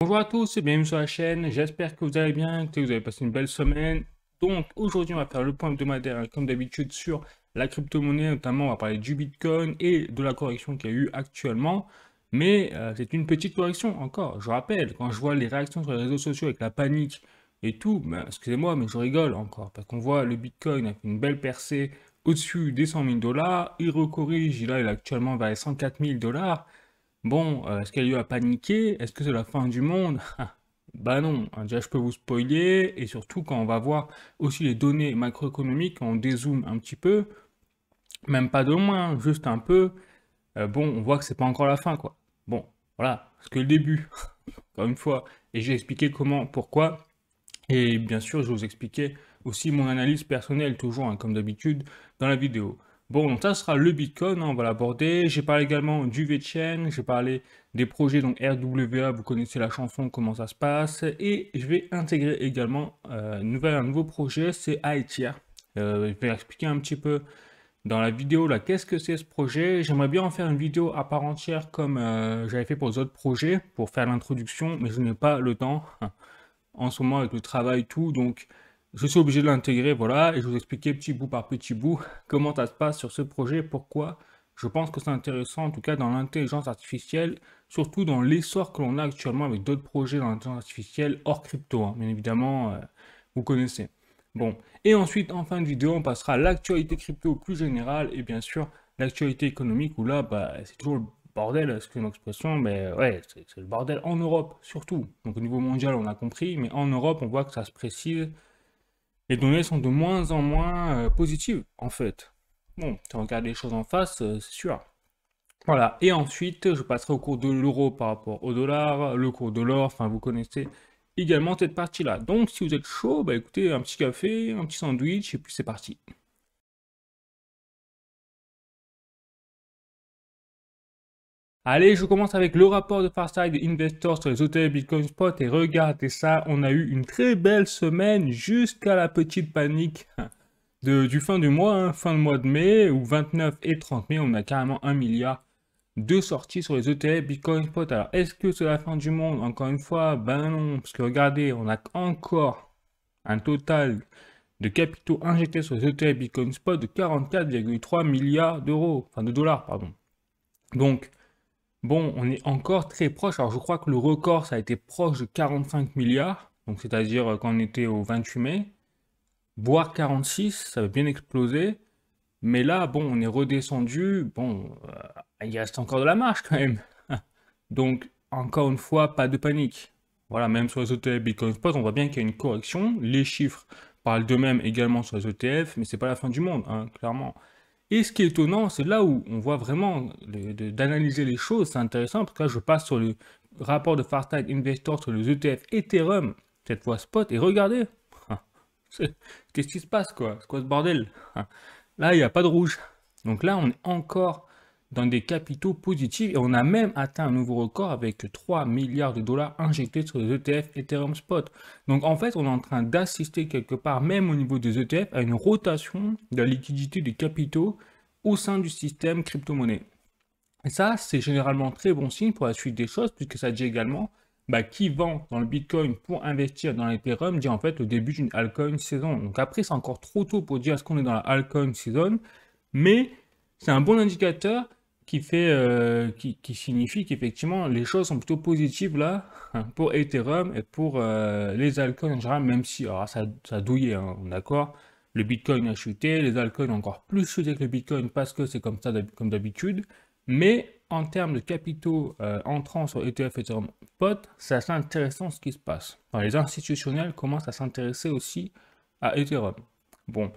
Bonjour à tous et bienvenue sur la chaîne, j'espère que vous allez bien, que vous avez passé une belle semaine. Donc aujourd'hui on va faire le point hebdomadaire comme d'habitude sur la crypto-monnaie, notamment on va parler du Bitcoin et de la correction qu'il y a eu actuellement. Mais c'est une petite correction encore, je rappelle, quand je vois les réactions sur les réseaux sociaux avec la panique et tout, ben, excusez-moi mais je rigole encore, parce qu'on voit le Bitcoin a fait une belle percée au-dessus des 100 000 $, il recorrige, là il est actuellement vers les 104 000 $. Bon, est-ce qu'il y a lieu à paniquer? Est-ce que c'est la fin du monde? Bah non, hein, déjà je peux vous spoiler, et surtout quand on va voir aussi les données macroéconomiques, quand on dézoome un petit peu, même pas de loin, hein, juste un peu, bon, on voit que c'est pas encore la fin, quoi. Bon, voilà, c'est que le début, encore une fois, et j'ai expliqué comment, pourquoi, et bien sûr, je vais vous expliquer aussi mon analyse personnelle, toujours, hein, comme d'habitude, dans la vidéo. Bon, donc ça sera le Bitcoin, hein, on va l'aborder. J'ai parlé également du VeChain, j'ai parlé des projets, donc RWA, vous connaissez la chanson, comment ça se passe. Et je vais intégrer également un nouveau projet, c'est Aetia. Je vais expliquer un petit peu dans la vidéo, là, qu'est-ce que c'est ce projet. J'aimerais bien en faire une vidéo à part entière, comme j'avais fait pour les autres projets, pour faire l'introduction, mais je n'ai pas le temps en ce moment avec le travail, tout, donc je suis obligé de l'intégrer, voilà, et je vous expliquer petit bout par petit bout comment ça se passe sur ce projet, pourquoi je pense que c'est intéressant, en tout cas dans l'intelligence artificielle, surtout dans l'essor que l'on a actuellement avec d'autres projets dans l'intelligence artificielle hors crypto, hein, bien évidemment, vous connaissez. Bon, et ensuite, en fin de vidéo, on passera à l'actualité crypto plus générale, et bien sûr, l'actualité économique, où là, bah, c'est toujours le bordel, excusez mon expression, mais ouais, c'est le bordel en Europe, surtout. Donc au niveau mondial, on a compris, mais en Europe, on voit que ça se précise. Les données sont de moins en moins positives, en fait. Bon, si on regarde les choses en face, c'est sûr. Voilà, et ensuite, je passerai au cours de l'euro par rapport au dollar, le cours de l'or, enfin, vous connaissez également cette partie-là. Donc, si vous êtes chaud, bah écoutez, un petit café, un petit sandwich, et puis c'est parti. Allez, je commence avec le rapport de Farside Investor sur les ETF Bitcoin Spot et regardez ça, on a eu une très belle semaine jusqu'à la petite panique du fin du mois, hein, fin de mois de mai, où 29 et 30 mai, on a carrément 1 milliard de sorties sur les ETF Bitcoin Spot. Alors, est-ce que c'est la fin du monde? Encore une fois, ben non, parce que regardez, on a encore un total de capitaux injectés sur les ETF Bitcoin Spot de 44,3 milliards d'euros, enfin de dollars, pardon. Donc, bon, on est encore très proche. Alors, je crois que le record, ça a été proche de 45 milliards. Donc, c'est-à-dire quand on était au 28 mai, voire 46, ça va bien exploser. Mais là, bon, on est redescendu. Bon, il reste encore de la marge quand même. Donc, encore une fois, pas de panique. Voilà, même sur les ETF Bitcoin Spot, on voit bien qu'il y a une correction. Les chiffres parlent d'eux-mêmes également sur les ETF, mais c'est pas la fin du monde, hein, clairement. Et ce qui est étonnant, c'est là où on voit vraiment d'analyser les choses, c'est intéressant, parce que là, je passe sur le rapport de Farsight Investor sur les ETF Ethereum, cette fois spot, et regardez, qu'est-ce qui se passe, quoi? C'est quoi ce bordel? Là, il n'y a pas de rouge. Donc là, on est encore dans des capitaux positifs, et on a même atteint un nouveau record avec 3 milliards de dollars injectés sur les ETF Ethereum Spot. Donc en fait, on est en train d'assister quelque part, même au niveau des ETF, à une rotation de la liquidité des capitaux au sein du système crypto-monnaie. Et ça, c'est généralement très bon signe pour la suite des choses, puisque ça dit également bah, qui vend dans le Bitcoin pour investir dans l'Ethereum dit en fait le début d'une altcoin saison. Donc après, c'est encore trop tôt pour dire est-ce qu'on est dans la altcoin saison, mais c'est un bon indicateur qui fait, qui signifie qu'effectivement les choses sont plutôt positives là pour Ethereum et pour les altcoins en général, même si alors ça a douillé, hein, d'accord. Le Bitcoin a chuté, les altcoins ont encore plus chuté que le Bitcoin parce que c'est comme ça comme d'habitude. Mais en termes de capitaux entrant sur ETF Ethereum Spot, c'est assez intéressant ce qui se passe. Enfin, les institutionnels commencent à s'intéresser aussi à Ethereum. Bon,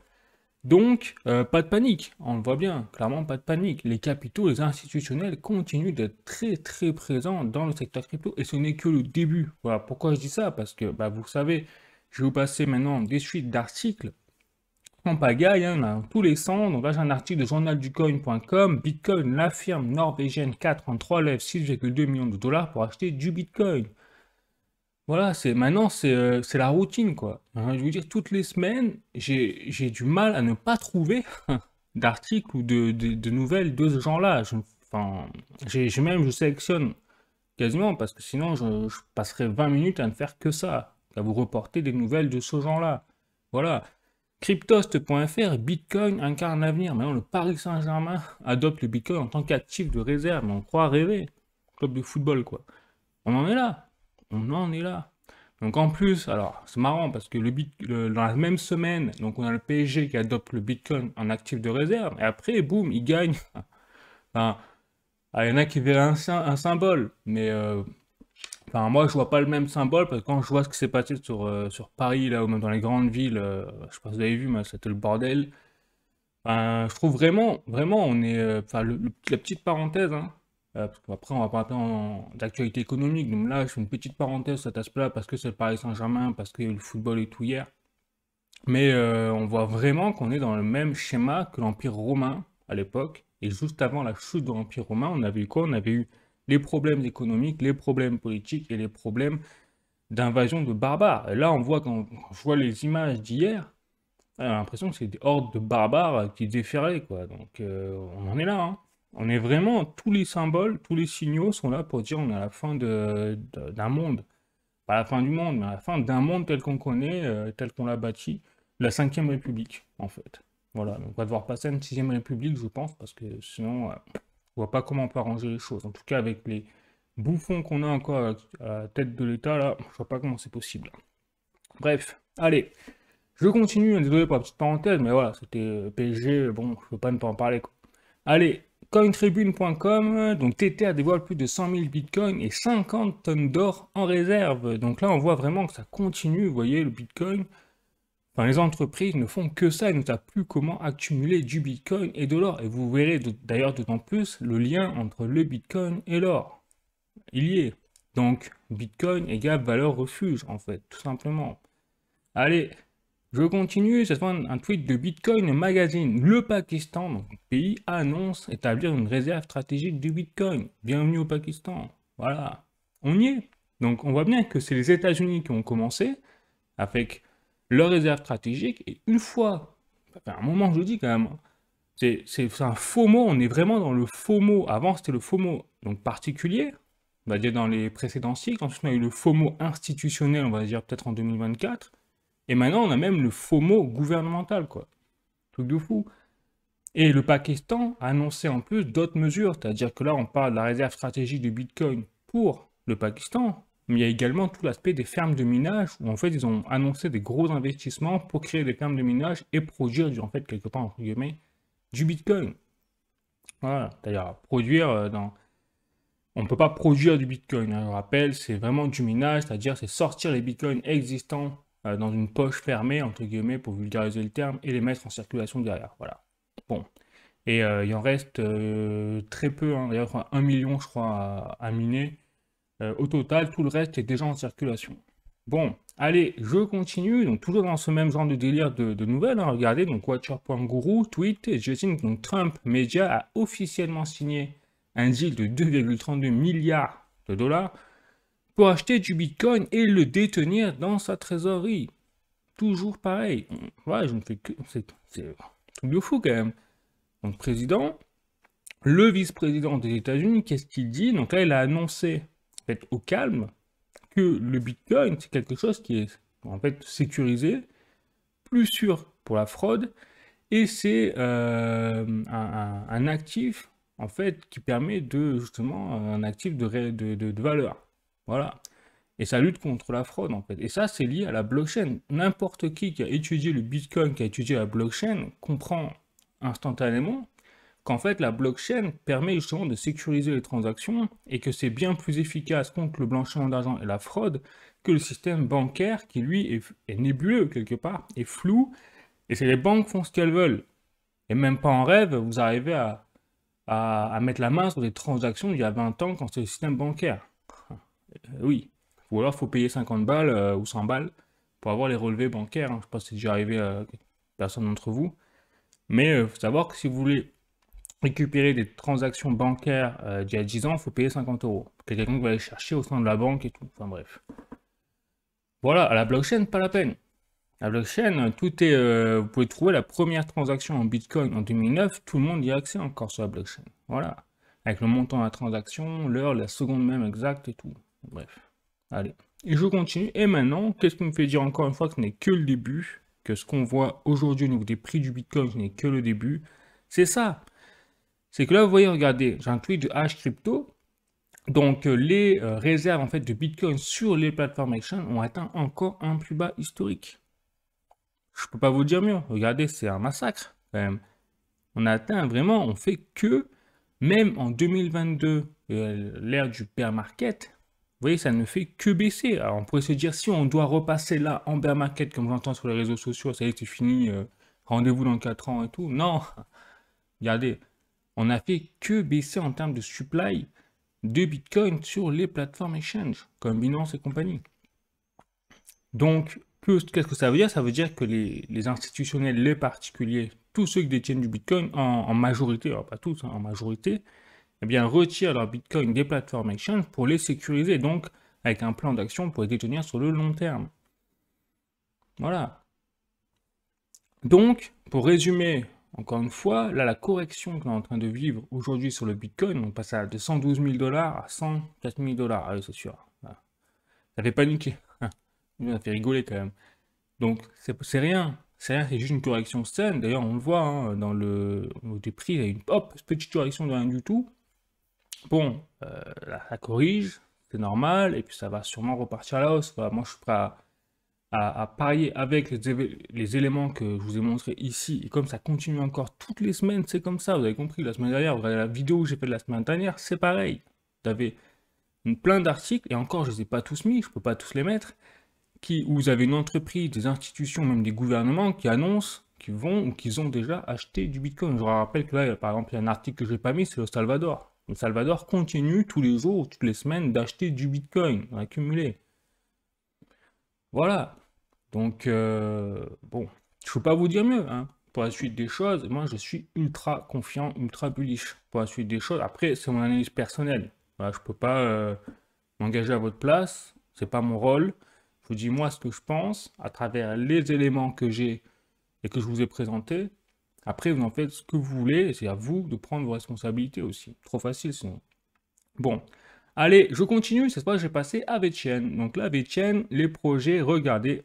donc pas de panique, on le voit bien, clairement pas de panique. Les capitaux, les institutionnels continuent d'être très très présents dans le secteur crypto et ce n'est que le début. Voilà, pourquoi je dis ça? Parce que bah, vous savez, je vais vous passer maintenant des suites d'articles en pagaille, hein, dans tous les sens. Donc là, j'ai un article de journalducoin.com. Bitcoin, la firme norvégienne 4 en 3 lève 6,2 millions de dollars pour acheter du Bitcoin. Voilà, maintenant, c'est la routine, quoi. Hein, je veux dire, toutes les semaines, j'ai du mal à ne pas trouver d'articles ou de nouvelles de ce genre-là. Enfin, je sélectionne quasiment, parce que sinon je passerai 20 minutes à ne faire que ça, à vous reporter des nouvelles de ce genre-là. Voilà. Cryptost.fr, Bitcoin incarne l'avenir. Maintenant, le Paris Saint-Germain adopte le Bitcoin en tant qu'actif de réserve. Mais on croit rêver. Club de football, quoi. On en est là. On en est là. Donc en plus, alors c'est marrant parce que dans la même semaine, donc on a le PSG qui adopte le Bitcoin en actif de réserve, et après, boum, il gagne. Enfin, il y en a qui verraient un symbole, mais enfin, moi je vois pas le même symbole parce que quand je vois ce qui s'est passé sur Paris, là, ou même dans les grandes villes, je sais pas si vous avez vu, mais c'était le bordel. Enfin, je trouve vraiment, vraiment, on est. Enfin, la petite parenthèse, hein, parce qu'après, on va parler d'actualité économique. Donc là, je fais une petite parenthèse sur cet aspect-là parce que c'est le Paris Saint-Germain, parce qu'il y a eu le football et tout hier. Mais on voit vraiment qu'on est dans le même schéma que l'Empire romain à l'époque. Et juste avant la chute de l'Empire romain, on avait eu quoi? On avait eu les problèmes économiques, les problèmes politiques et les problèmes d'invasion de barbares. Et là, on voit quand je vois les images d'hier, on a l'impression que c'est des hordes de barbares qui déferlaient, quoi. Donc, on en est là, hein. On est vraiment, tous les symboles, tous les signaux sont là pour dire on est à la fin d'un monde. Pas la fin du monde, mais à la fin d'un monde tel qu'on connaît, tel qu'on l'a bâti. La cinquième République, en fait. Voilà, donc on va devoir passer à une sixième République, je pense, parce que sinon, on voit pas comment on peut arranger les choses. En tout cas, avec les bouffons qu'on a encore à la tête de l'État, là, je vois pas comment c'est possible. Bref, allez, je continue, hein, désolé pour la petite parenthèse, mais voilà, c'était PSG, bon, je peux pas ne pas en parler, quoi. Allez, cointribune.com, donc Tether dévoile plus de 100 000 bitcoins et 50 tonnes d'or en réserve. Donc là, on voit vraiment que ça continue, vous voyez, le bitcoin. Enfin, les entreprises ne font que ça, elles ne savent plus comment accumuler du bitcoin et de l'or. Et vous verrez d'ailleurs d'autant plus le lien entre le bitcoin et l'or. Il y est. Donc, bitcoin égale valeur refuge, en fait, tout simplement. Allez, je continue, cette fois un tweet de Bitcoin Magazine. Le Pakistan, donc le pays, annonce établir une réserve stratégique de Bitcoin. Bienvenue au Pakistan. Voilà, on y est. Donc on voit bien que c'est les États-Unis qui ont commencé avec leur réserve stratégique. Et une fois, ça fait un moment que je le dis quand même, c'est un faux mot, on est vraiment dans le faux mot. Avant c'était le faux mot donc particulier, on va dire dans les précédents cycles. Ensuite on a eu le faux mot institutionnel, on va dire peut-être en 2024. Et maintenant, on a même le faux mot gouvernemental, quoi. Truc de fou. Et le Pakistan a annoncé en plus d'autres mesures, c'est-à-dire que là, on parle de la réserve stratégique de Bitcoin pour le Pakistan, mais il y a également tout l'aspect des fermes de minage, où en fait, ils ont annoncé des gros investissements pour créer des fermes de minage et produire, en fait, quelque part, entre guillemets, du Bitcoin. Voilà, c'est-à-dire produire dans... On ne peut pas produire du Bitcoin, hein, je rappelle, c'est vraiment du minage, c'est-à-dire c'est sortir les Bitcoins existants dans une poche fermée, entre guillemets, pour vulgariser le terme, et les mettre en circulation derrière. Voilà. Bon. Et il en reste très peu, hein, d'ailleurs 1 million, je crois, à miner. Au total, tout le reste est déjà en circulation. Bon, allez, je continue. Donc, toujours dans ce même genre de délire de nouvelles, hein, regardez, donc Watcher.guru tweet, et je signe que donc, Trump Media a officiellement signé un deal de 2,32 milliards de dollars pour acheter du Bitcoin et le détenir dans sa trésorerie. Toujours pareil. Ouais, je ne fais que... C'est un truc de fou quand même. Donc président, le vice-président des États-Unis, qu'est-ce qu'il dit? Donc là, il a annoncé, en fait, au calme, que le Bitcoin, c'est quelque chose qui est, en fait, sécurisé, plus sûr pour la fraude, et c'est un actif, en fait, qui permet de, justement, un actif de valeur. Voilà. Et ça lutte contre la fraude, en fait. Et ça, c'est lié à la blockchain. N'importe qui a étudié le Bitcoin, qui a étudié la blockchain, comprend instantanément qu'en fait, la blockchain permet justement de sécuriser les transactions et que c'est bien plus efficace contre le blanchiment d'argent et la fraude que le système bancaire qui, lui, est nébuleux quelque part, est flou, et c'est les banques font ce qu'elles veulent. Et même pas en rêve, vous arrivez à mettre la main sur des transactions d'il y a 20 ans quand c'est le système bancaire. Oui. Ou alors, il faut payer 50 balles ou 100 balles pour avoir les relevés bancaires, hein. Je ne sais pas si c'est déjà arrivé à personne d'entre vous. Mais il faut savoir que si vous voulez récupérer des transactions bancaires d'il y a 10 ans, il faut payer 50 €. Quelqu'un qui va aller chercher au sein de la banque et tout. Enfin bref. Voilà, à la blockchain, pas la peine. La blockchain, tout est... vous pouvez trouver la première transaction en Bitcoin en 2009, tout le monde y a accès encore sur la blockchain. Voilà. avec le montant de la transaction, l'heure, la seconde même exacte et tout. Bref, allez. Et je continue. Et maintenant, qu'est-ce qui me fait dire encore une fois que ce n'est que le début, que ce qu'on voit aujourd'hui au niveau des prix du Bitcoin, ce n'est que le début. C'est ça. C'est que là, vous voyez, regardez, j'ai un tweet de Hash Crypto. Donc, les réserves en fait de Bitcoin sur les plateformes exchange ont atteint encore un plus bas historique. Je peux pas vous dire mieux. Regardez, c'est un massacre quand même. On a atteint vraiment, on fait que, même en 2022, l'ère du bear market, vous voyez, ça ne fait que baisser. Alors, on pourrait se dire, si on doit repasser là en bear market, comme j'entends sur les réseaux sociaux, ça y est, c'est fini, rendez-vous dans 4 ans et tout. Non, regardez, on a fait que baisser en termes de supply de Bitcoin sur les plateformes exchange, comme Binance et compagnie. Donc, qu'est-ce que ça veut dire? Ça veut dire que les institutionnels, les particuliers, tous ceux qui détiennent du Bitcoin en majorité, alors pas tous, hein, en majorité, eh bien, retirent leur Bitcoin des plateformes exchange pour les sécuriser, donc avec un plan d'action pour les détenir sur le long terme. Voilà. Donc, pour résumer, encore une fois, là, la correction qu'on est en train de vivre aujourd'hui sur le Bitcoin, on passe de 112 000 $ à 104 000 $. Ah oui, c'est sûr. Voilà. Ça fait paniquer. Ça fait rigoler quand même. Donc, c'est rien. C'est rien, c'est juste une correction saine. D'ailleurs, on le voit hein, dans au niveau des prix, il y a une petite correction de rien du tout. Bon, ça corrige, c'est normal, et puis ça va sûrement repartir à la hausse. Voilà, moi, je suis prêt à parier avec les éléments que je vous ai montrés ici. Et comme ça continue encore toutes les semaines, c'est comme ça. Vous avez compris, la semaine dernière, vous regardez la vidéo que j'ai faite la semaine dernière, c'est pareil. Vous avez plein d'articles, et encore, je ne les ai pas tous mis, je ne peux pas tous les mettre, où vous avez une entreprise, des institutions, même des gouvernements qui annoncent qu'ils vont ou qu'ils ont déjà acheté du Bitcoin. Je vous rappelle que là, par exemple, il y a un article que je n'ai pas mis, c'est le Salvador. Le Salvador continue tous les jours, toutes les semaines d'acheter du Bitcoin, d'accumuler. Voilà. Donc, bon, je ne peux pas vous dire mieux. Hein. Pour la suite des choses, moi, je suis ultra confiant, ultra bullish. Pour la suite des choses, après, c'est mon analyse personnelle. Voilà, je ne peux pas m'engager à votre place. C'est pas mon rôle. Je vous dis moi ce que je pense à travers les éléments que j'ai et que je vous ai présentés. Après, vous en faites ce que vous voulez et c'est à vous de prendre vos responsabilités aussi. Trop facile sinon. Bon, allez, je continue. Cette fois, je vais passer à VeChain. Donc là, VeChain, les projets, regardez.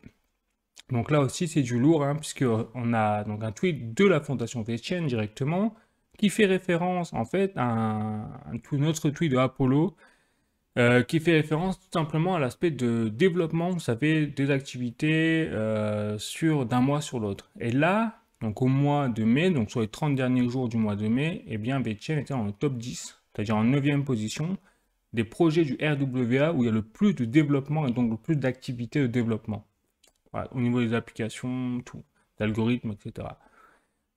Donc là aussi, c'est du lourd, hein, puisqu'on a donc un tweet de la fondation VeChain directement qui fait référence en fait à un autre tweet de Apollo qui fait référence tout simplement à l'aspect de développement, vous savez, des activités d'un mois sur l'autre. Et là, donc au mois de mai, donc sur les 30 derniers jours du mois de mai, eh bien VeChain était dans le top 10, c'est-à-dire en 9e position, des projets du RWA où il y a le plus de développement et donc le plus d'activités de développement. Voilà, au niveau des applications, tout, d'algorithmes, etc.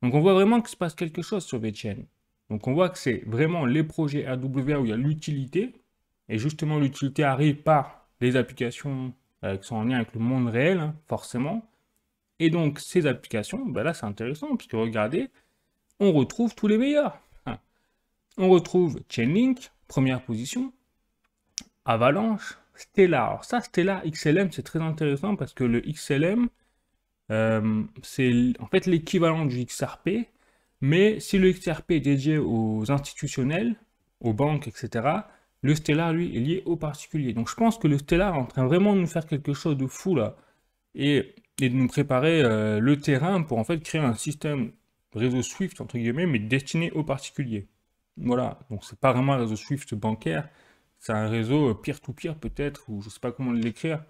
Donc on voit vraiment qu'il se passe quelque chose sur VeChain. Donc on voit que c'est vraiment les projets RWA où il y a l'utilité, et justement, l'utilité arrive par les applications qui sont en lien avec le monde réel, hein, forcément. Et donc, ces applications, ben là, c'est intéressant, puisque regardez, on retrouve tous les meilleurs. Hein. On retrouve Chainlink, première position, Avalanche, Stellar. Alors ça, Stellar XLM, c'est très intéressant, parce que le XLM, c'est en fait l'équivalent du XRP, mais si le XRP est dédié aux institutionnels, aux banques, etc., le Stellar, lui, est lié au particulier. Donc je pense que le Stellar est en train vraiment de nous faire quelque chose de fou là. Et de nous préparer le terrain pour en fait créer un système réseau Swift, entre guillemets, mais destiné aux particuliers. Voilà, donc c'est pas vraiment un réseau Swift bancaire, c'est un réseau peer-to-peer peut-être, ou je sais pas comment l'écrire,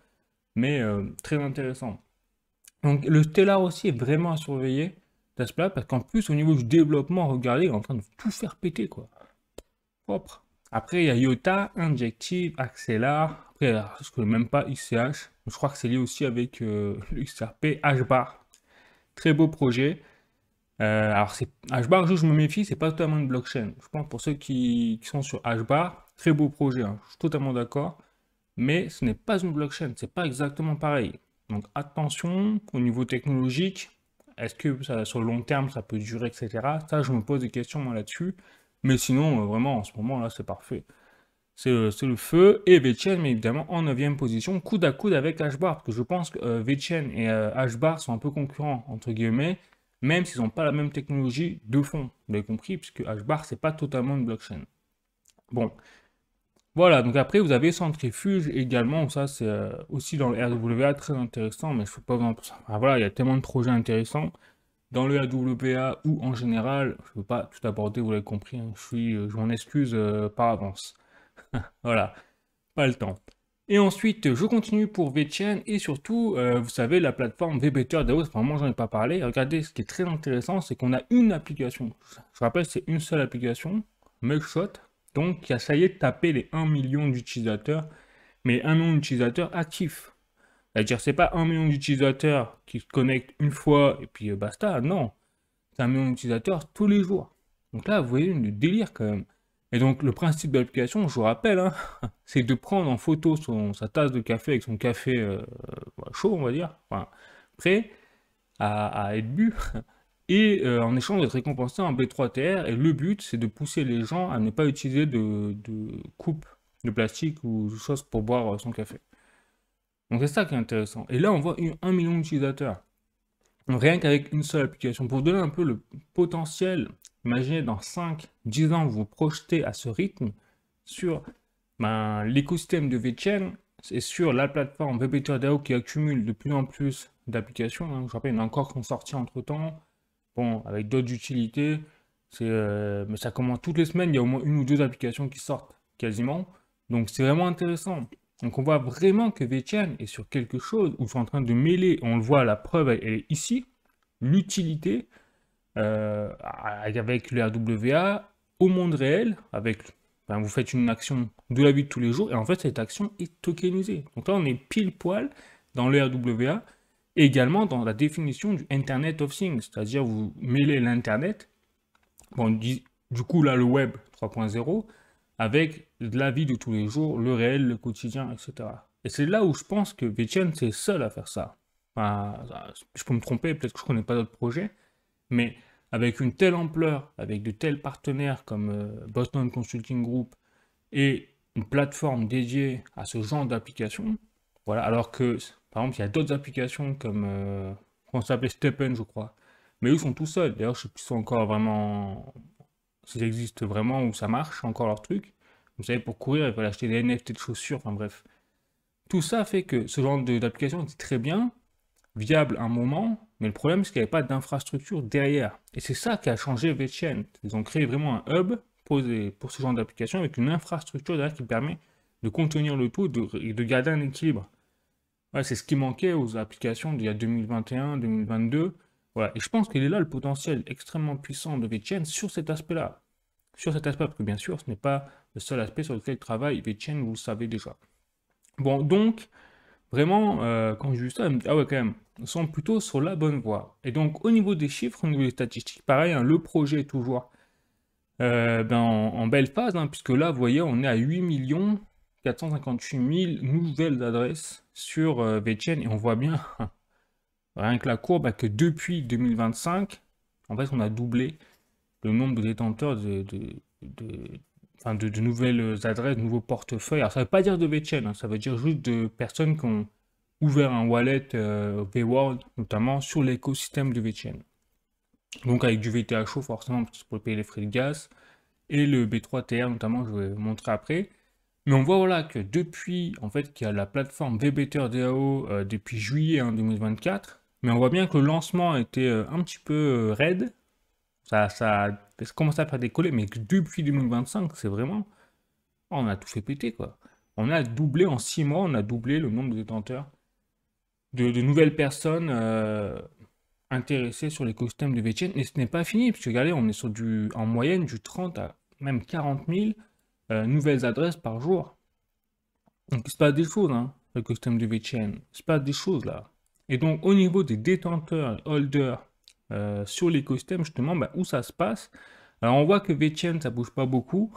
mais très intéressant. Donc le Stellar aussi est vraiment à surveiller, parce qu'en plus au niveau du développement, regardez, il est en train de tout faire péter quoi. Propre. Après, il y a IOTA, Injective, Axelar. Après, je ne connais même pas ICH. Je crois que c'est lié aussi avec le XRP, HBAR. Très beau projet. Alors, HBAR, je me méfie, c'est pas totalement une blockchain. Je pense pour ceux qui sont sur HBAR, très beau projet. Hein. Je suis totalement d'accord. Mais ce n'est pas une blockchain. C'est pas exactement pareil. Donc, attention au niveau technologique. Est-ce que sur le long terme, ça peut durer, etc. Ça, je me pose des questions moi là-dessus. Mais sinon, vraiment, en ce moment, là, c'est parfait. C'est le feu. Et VeChain, mais évidemment, en 9e position, coude à coude avec HBAR. Parce que je pense que VeChain et HBAR sont un peu concurrents, entre guillemets, même s'ils n'ont pas la même technologie de fond. Vous l'avez compris, puisque HBAR, c'est pas totalement une blockchain. Bon, voilà, donc après vous avez Centrifuge également, ça c'est aussi dans le RWA très intéressant, mais je ne peux pas vous en... Enfin, voilà, il y a tellement de projets intéressants. Dans le AWA ou en général, je ne peux pas tout aborder, vous l'avez compris, hein, je m'en excuse par avance. Voilà, pas le temps. Et ensuite, je continue pour VChain et surtout, vous savez, la plateforme VBetterDAO, vraiment j'en ai pas parlé. Regardez, ce qui est très intéressant, c'est qu'on a une application. Je rappelle, c'est une seule application, Mugshot, donc qui a ça y est tapé les 1 million d'utilisateurs, mais 1 million d'utilisateurs actifs. C'est-à-dire, c'est pas 1 million d'utilisateurs qui se connectent une fois et puis basta, non. C'est 1 million d'utilisateurs tous les jours. Donc là, vous voyez le délire quand même. Et donc, le principe de l'application, je vous rappelle, hein, c'est de prendre en photo sa tasse de café avec son café chaud, on va dire, enfin, prêt à être bu, et en échange d'être récompensé en B3TR. Et le but, c'est de pousser les gens à ne pas utiliser de coupe de plastique ou de choses pour boire son café. Donc c'est ça qui est intéressant. Et là, on voit 1 million d'utilisateurs. Rien qu'avec une seule application. Pour vous donner un peu le potentiel, imaginez dans 5-10 ans, vous vous projetez à ce rythme sur l'écosystème de VChain et sur la plateforme VBetterDAO qui accumule de plus en plus d'applications. Hein. Je rappelle, il y en a encore qui sont sortis entre temps. Bon, avec d'autres utilités. Mais ça commence toutes les semaines, il y a au moins une ou deux applications qui sortent quasiment. Donc c'est vraiment intéressant. Donc on voit vraiment que VChain est sur quelque chose où ils sont en train de mêler, on le voit, la preuve elle est ici, l'utilité avec le RWA au monde réel, vous faites une action de la vie de tous les jours et en fait cette action est tokenisée. Donc là on est pile poil dans le RWA et également dans la définition du Internet of Things, c'est-à-dire vous mêlez l'Internet, bon, du coup là le Web 3.0, avec la vie de tous les jours, le réel, le quotidien, etc. Et c'est là où je pense que VChain c'est seul à faire ça. Enfin, je peux me tromper, peut-être que je ne connais pas d'autres projets, mais avec une telle ampleur, avec de tels partenaires comme Boston Consulting Group et une plateforme dédiée à ce genre d'application, voilà, alors que, par exemple, il y a d'autres applications comme, on s'appelait Steppen, je crois, mais eux sont tout seuls. D'ailleurs, je sais plus si c'est encore vraiment, s'ils existent vraiment ou ça marche encore leur truc. Vous savez, pour courir, il fallait acheter des NFT de chaussures, enfin bref. Tout ça fait que ce genre d'application est très bien, viable un moment, mais le problème c'est qu'il n'y avait pas d'infrastructure derrière. Et c'est ça qui a changé VChain. Ils ont créé vraiment un hub pour ce genre d'application avec une infrastructure derrière qui permet de contenir le tout et de garder un équilibre. Ouais, c'est ce qui manquait aux applications d'il y a 2021, 2022. Voilà. Et je pense qu'il est là le potentiel extrêmement puissant de VChain sur cet aspect-là. Sur cet aspect, parce que bien sûr, ce n'est pas le seul aspect sur lequel travaille VChain, vous le savez déjà. Bon, donc, vraiment, quand j'ai vu ça, je me dis, ah ouais, quand même, ils sont plutôt sur la bonne voie. Et donc, au niveau des chiffres, au niveau des statistiques, pareil, hein, le projet est toujours en belle phase, hein, puisque là, vous voyez, on est à 8 458 000 nouvelles adresses sur VChain, et on voit bien, rien que la courbe, que depuis 2025, en fait, on a doublé le nombre de détenteurs de nouvelles adresses, de nouveaux portefeuilles. Alors, ça ne veut pas dire de VChain, hein, ça veut dire juste de personnes qui ont ouvert un wallet VWorld, notamment sur l'écosystème de VChain. Donc avec du VTHO forcément, parce que pour payer les frais de gaz, et le B3TR notamment, je vais vous montrer après. Mais on voit voilà que depuis, en fait, qu'il y a la plateforme VBetterDAO depuis juillet 2024, mais on voit bien que le lancement a été un petit peu raide, ça a commencé à faire décoller, mais que depuis 2025, c'est vraiment, on a tout fait péter quoi. On a doublé en 6 mois, on a doublé le nombre de détenteurs de nouvelles personnes intéressées sur l'écosystème de VChain. Et ce n'est pas fini, puisque regardez, on est sur en moyenne du 30 à même 40 000 nouvelles adresses par jour. Donc il se passe des choses, hein, l'écosystème de VChain. Il se passe des choses là. Et donc au niveau des détenteurs, holders sur l'écosystème, justement, où ça se passe. Alors on voit que VChain, ça bouge pas beaucoup.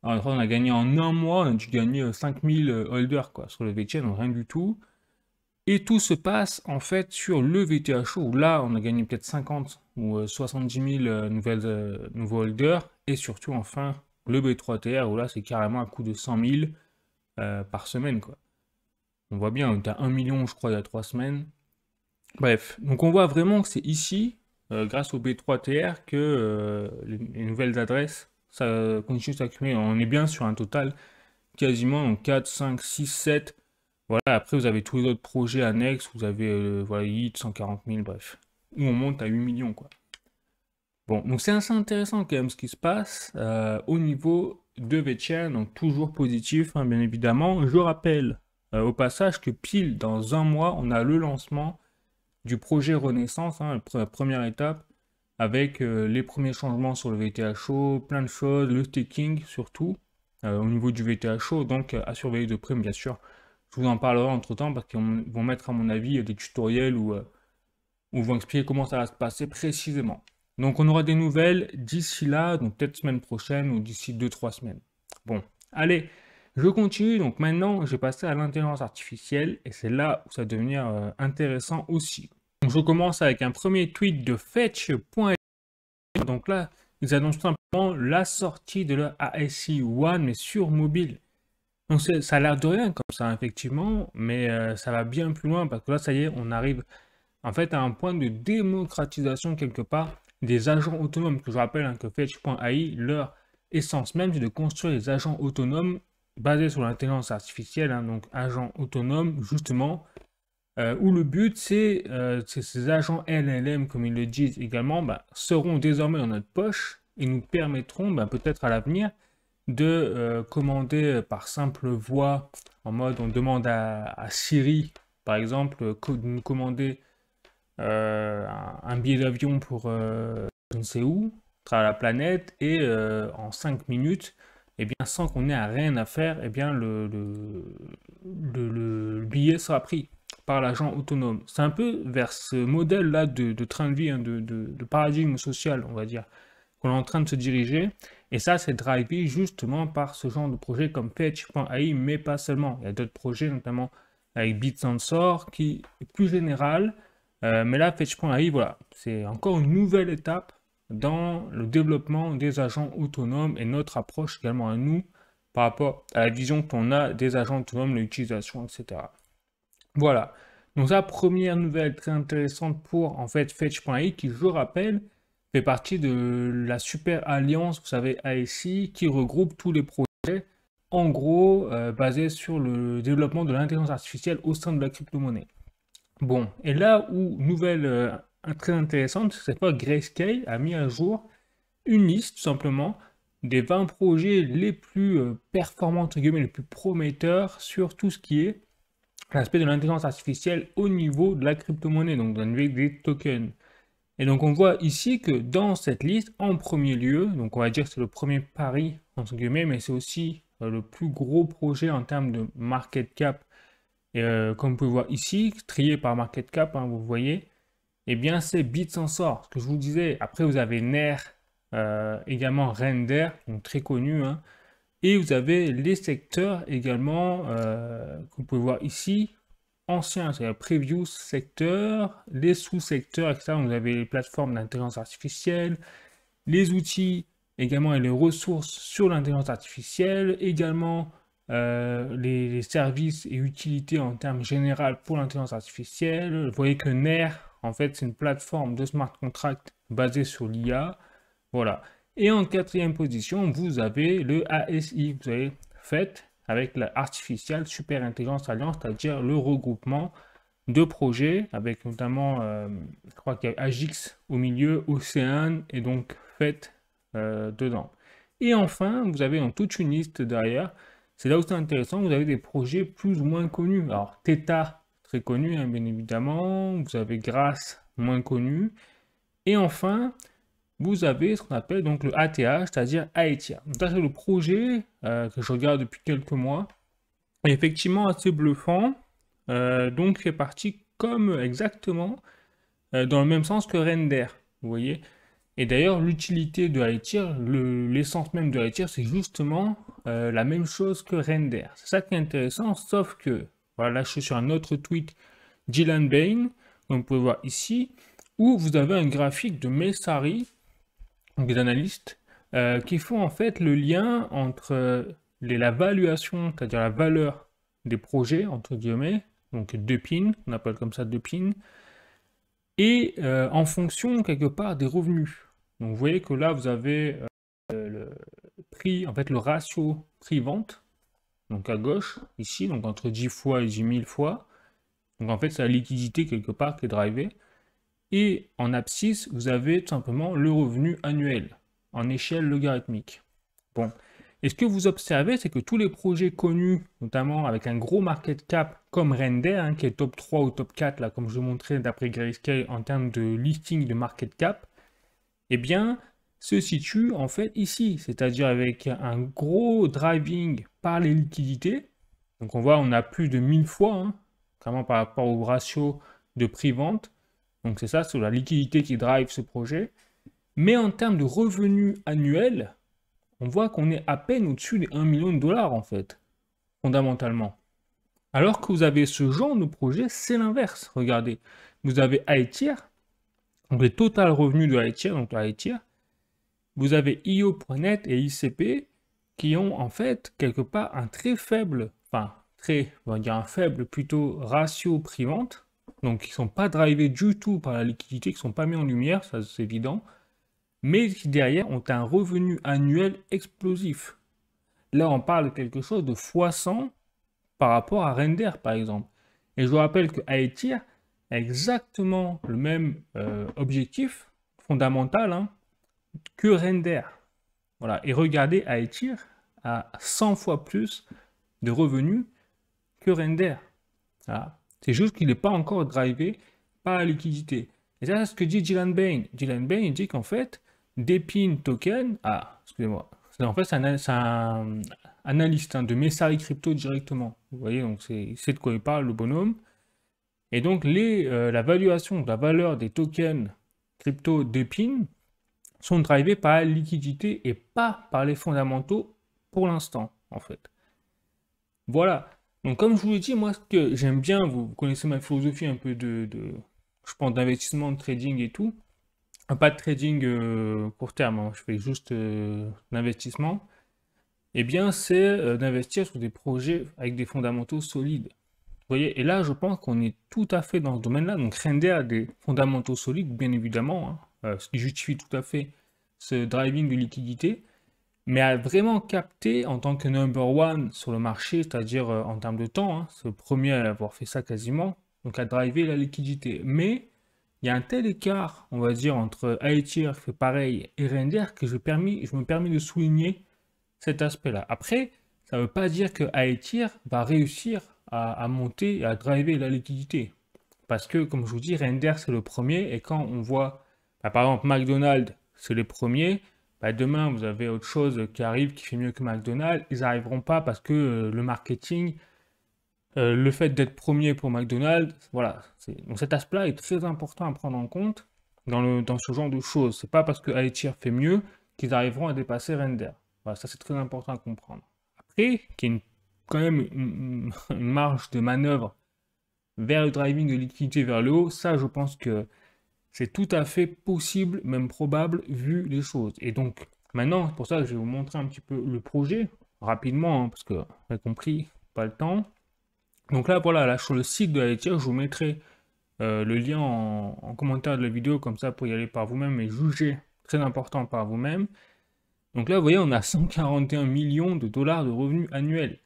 Alors on a gagné en un mois, on a dû gagner 5000 holders quoi, sur le VChain, donc rien du tout. Et tout se passe en fait sur le VTHO, où là on a gagné peut-être 50 ou 70 000 nouveaux holders, et surtout enfin le B3TR, où là c'est carrément un coût de 100 000 par semaine quoi. On voit bien, on était à 1 million je crois il y a 3 semaines. Bref, donc on voit vraiment que c'est ici, grâce au B3TR, que les nouvelles adresses ça continue de s'accumuler. On est bien sur un total quasiment donc 4, 5, 6, 7. Voilà, après vous avez tous les autres projets annexes, vous avez voilà, HIT, 140 000, bref. Où on monte à 8 millions, quoi. Bon, donc c'est assez intéressant quand même ce qui se passe au niveau de VeChain, donc toujours positif, hein, bien évidemment. Je rappelle au passage que pile dans un mois, on a le lancement du projet Renaissance, hein, la première étape, avec les premiers changements sur le VTHO, plein de choses, le staking surtout, au niveau du VTHO, donc à surveiller de près, bien sûr. Je vous en parlerai entre temps parce qu'ils vont mettre, à mon avis, des tutoriels où ils vont expliquer comment ça va se passer précisément. Donc on aura des nouvelles d'ici là, donc peut-être semaine prochaine ou d'ici 2-3 semaines. Bon, allez, je continue. Donc maintenant, je vais passer à l'intelligence artificielle et c'est là où ça va devenir intéressant aussi. Donc je commence avec un premier tweet de Fetch.fr. Donc là, ils annoncent simplement la sortie de leur ASI One, mais sur mobile. Donc ça a l'air de rien comme ça, effectivement, mais ça va bien plus loin parce que là, ça y est, on arrive en fait à un point de démocratisation quelque part des agents autonomes. Que je rappelle hein, que Fetch.ai, leur essence même, c'est de construire des agents autonomes basés sur l'intelligence artificielle, hein, donc agents autonomes, justement, où le but, c'est ces agents LLM, comme ils le disent également, bah, seront désormais dans notre poche et nous permettront bah, peut-être à l'avenir de commander par simple voix, en mode on demande à Siri, par exemple, de nous commander un billet d'avion pour je ne sais où, à travers la planète, et en 5 minutes, et bien, sans qu'on ait à rien à faire, et bien, le billet sera pris par l'agent autonome. C'est un peu vers ce modèle-là de train de vie, hein, de paradigme social, on va dire, qu'on est en train de se diriger. Et ça, c'est drivé justement par ce genre de projet comme Fetch.ai, mais pas seulement. Il y a d'autres projets, notamment avec BitSensor, qui est plus général. Mais là, Fetch.ai, voilà, c'est encore une nouvelle étape dans le développement des agents autonomes et notre approche également à nous par rapport à la vision qu'on a des agents autonomes, l'utilisation, etc. Voilà. Donc ça, première nouvelle très intéressante pour en fait Fetch.ai qui, je rappelle, fait partie de la super alliance, vous savez, ASI, qui regroupe tous les projets, en gros, basés sur le développement de l'intelligence artificielle au sein de la crypto-monnaie. Bon, et là où, nouvelle très intéressante, cette fois Grayscale a mis à jour une liste, tout simplement, des 20 projets les plus performants, entre guillemets, les plus prometteurs sur tout ce qui est l'aspect de l'intelligence artificielle au niveau de la crypto-monnaie, donc dans des tokens. Et donc on voit ici que dans cette liste, en premier lieu, donc on va dire que c'est le premier pari, entre guillemets, mais c'est aussi le plus gros projet en termes de market cap. Et comme vous pouvez voir ici, trié par market cap, hein, vous voyez, eh bien c'est BitSensor, ce que je vous disais. Après vous avez NER, également Render, donc très connu, hein. Et vous avez les secteurs également, que vous pouvez voir ici, anciens, c'est-à-dire Previous secteur, les sous-secteurs, etc. Vous avez les plateformes d'intelligence artificielle, les outils également et les ressources sur l'intelligence artificielle, également les services et utilités en termes généraux pour l'intelligence artificielle. Vous voyez que NER, en fait, c'est une plateforme de smart contract basée sur l'IA. Voilà. Et en quatrième position, vous avez le ASI, vous avez fait avec la Artificial Super Intelligence Alliance, c'est-à-dire le regroupement de projets, avec notamment, je crois qu'il y a Agix au milieu, Océane, et donc FET dedans. Et enfin, vous avez dans toute une liste derrière, c'est là où c'est intéressant, vous avez des projets plus ou moins connus. Alors, Theta, très connu, hein, bien évidemment, vous avez Grace, moins connu, et enfin, vous avez ce qu'on appelle donc le ATH, c'est-à-dire Aethia. Ça, c'est le projet que je regarde depuis quelques mois. Et effectivement, assez bluffant. Donc, fait partie comme exactement dans le même sens que Render. Vous voyez? Et d'ailleurs, l'utilité de Aethir, l'essence même de Aethir, c'est justement la même chose que Render. C'est ça qui est intéressant, sauf que, voilà, là je suis sur un autre tweet d'Ilan Bain, comme vous pouvez voir ici, où vous avez un graphique de Messari, donc des analystes, qui font en fait le lien entre la valuation, c'est-à-dire la valeur des projets, entre guillemets, donc 2 pins, on appelle comme ça 2 pins, et en fonction quelque part des revenus. Donc vous voyez que là vous avez prix, en fait, le ratio prix-vente, donc à gauche, ici, donc entre 10 fois et 10 000 fois. Donc en fait, c'est la liquidité quelque part qui est drivée. Et en abscisse, vous avez tout simplement le revenu annuel en échelle logarithmique. Bon, et ce que vous observez, c'est que tous les projets connus, notamment avec un gros market cap comme Render, hein, qui est top 3 ou top 4, là, comme je montrais d'après Grayscale en termes de listing de market cap, eh bien, se situe en fait ici, c'est-à-dire avec un gros driving par les liquidités. Donc on voit, on a plus de 1000 fois, hein, vraiment par rapport au ratio de prix-vente. Donc c'est ça, c'est la liquidité qui drive ce projet. Mais en termes de revenus annuels, on voit qu'on est à peine au-dessus des 1 million de dollars en fait, fondamentalement. Alors que vous avez ce genre de projet, c'est l'inverse. Regardez, vous avez iTier, donc les total revenus de iTier, donc iTier. Vous avez IO.net et ICP qui ont en fait quelque part un très faible, enfin on va dire un faible plutôt ratio prix-vente, donc qui ne sont pas drivés du tout par la liquidité, qui ne sont pas mis en lumière, ça c'est évident, mais qui derrière ont un revenu annuel explosif. Là on parle de quelque chose de x100 par rapport à Render par exemple. Et je vous rappelle que iTier a exactement le même objectif fondamental, hein, que Render. Voilà. Et regardez, iTier a 100 fois plus de revenus que Render. Voilà. C'est juste qu'il n'est pas encore drivé par la liquidité. Et ça, c'est ce que dit Dylan Bain. Dylan Bain, il dit qu'en fait, Depin Token, excusez-moi, en fait, c'est un analyste, hein, de Messari Crypto directement. Vous voyez, donc c'est de quoi il parle, le bonhomme. Et donc, la valuation de la valeur des tokens crypto Depin sont drivés par la liquidité et pas par les fondamentaux pour l'instant, en fait. Voilà. Donc, comme je vous l'ai dit, moi, ce que j'aime bien, vous connaissez ma philosophie un peu je pense, d'investissement, de trading et tout. Pas de trading court terme, hein, je fais juste d'investissement. Eh bien, c'est d'investir sur des projets avec des fondamentaux solides. Vous voyez, et là, je pense qu'on est tout à fait dans ce domaine-là. Donc, Render a des fondamentaux solides, bien évidemment, hein, ce qui justifie tout à fait ce driving de liquidité, mais à vraiment capter en tant que number one sur le marché, c'est-à-dire en termes de temps, hein, c'est le premier à avoir fait ça quasiment, donc à driver la liquidité. Mais il y a un tel écart, on va dire, entre iTier qui fait pareil et Render que je me permets de souligner cet aspect-là. Après, ça ne veut pas dire que iTier va réussir à monter et à driver la liquidité. Parce que, comme je vous dis, Render, c'est le premier. Et quand on voit, par exemple, McDonald's, c'est les premiers, demain, vous avez autre chose qui arrive, qui fait mieux que McDonald's. Ils n'arriveront pas parce que le marketing, le fait d'être premier pour McDonald's, voilà. Donc cet aspect-là est très important à prendre en compte dans ce genre de choses. C'est pas parce que iTier fait mieux qu'ils arriveront à dépasser Render. Voilà, ça c'est très important à comprendre. Après, qu'il y a quand même une marge de manœuvre vers le driving de liquidité vers le haut, ça je pense que c'est tout à fait possible, même probable, vu les choses. Et donc, maintenant, c'est pour ça que je vais vous montrer un petit peu le projet, rapidement, hein, parce que, vous avez compris, pas le temps. Donc là, voilà, là, sur le site de iTier, je vous mettrai le lien en commentaire de la vidéo, comme ça, pour y aller par vous-même et juger, très important, par vous-même. Donc là, vous voyez, on a 141 millions de dollars de revenus annuels.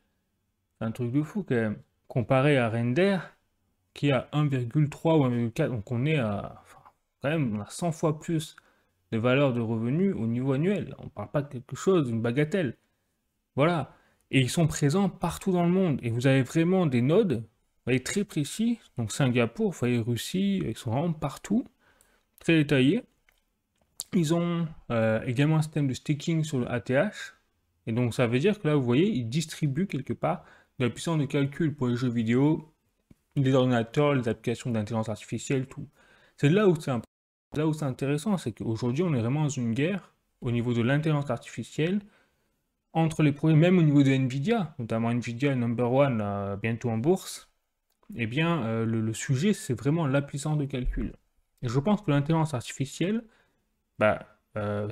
C'est un truc de fou, quand même. Comparé à Render, qui a 1,3 ou 1,4, donc on est à, quand même, on a 100 fois plus de valeur de revenus au niveau annuel. On ne parle pas de quelque chose, d'une bagatelle. Voilà. Et ils sont présents partout dans le monde. Et vous avez vraiment des nodes, vous voyez, très précis. Donc Singapour, vous voyez, Russie, ils sont vraiment partout, très détaillés. Ils ont également un système de staking sur le ATH. Et donc ça veut dire que là, vous voyez, ils distribuent quelque part de la puissance de calcul pour les jeux vidéo, les ordinateurs, les applications d'intelligence artificielle, tout. C'est là où c'est intéressant, c'est qu'aujourd'hui, on est vraiment dans une guerre au niveau de l'intelligence artificielle entre les projets, même au niveau de Nvidia, notamment Nvidia number one, bientôt en bourse. Eh bien, le sujet, c'est vraiment la puissance de calcul. Et je pense que l'intelligence artificielle,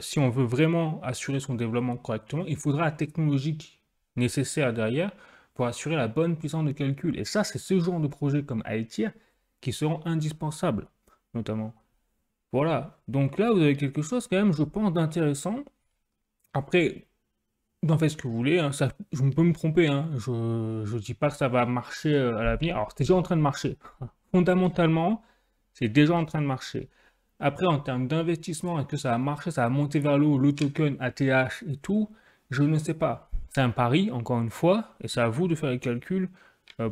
si on veut vraiment assurer son développement correctement, il faudra la technologie nécessaire derrière pour assurer la bonne puissance de calcul. Et ça, c'est ce genre de projets comme iTier qui seront indispensables, notamment. Voilà. Donc là, vous avez quelque chose quand même, je pense, d'intéressant. Après, d'en faire ce que vous voulez, hein, ça, je peux me tromper, hein, je ne dis pas que ça va marcher à l'avenir. Alors, c'est déjà en train de marcher. Fondamentalement, c'est déjà en train de marcher. Après, en termes d'investissement, est-ce que ça va marcher, ça va monter vers le haut, le token, ATH et tout, je ne sais pas. C'est un pari, encore une fois, et c'est à vous de faire les calculs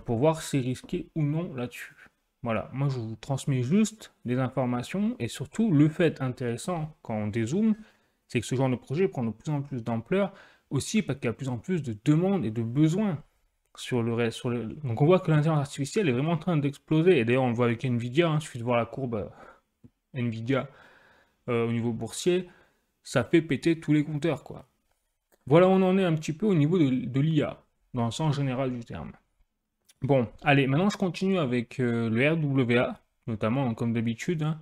pour voir si c'est risqué ou non là-dessus. Voilà, moi je vous transmets juste des informations, et surtout, le fait intéressant, quand on dézoome, c'est que ce genre de projet prend de plus en plus d'ampleur, aussi parce qu'il y a de plus en plus de demandes et de besoins sur le reste. Donc on voit que l'intelligence artificielle est vraiment en train d'exploser. Et d'ailleurs, on le voit avec Nvidia, hein, il suffit de voir la courbe Nvidia au niveau boursier, ça fait péter tous les compteurs, quoi. Voilà où on en est un petit peu au niveau de l'IA, dans le sens général du terme. Bon, allez, maintenant je continue avec le RWA, notamment, comme d'habitude, hein,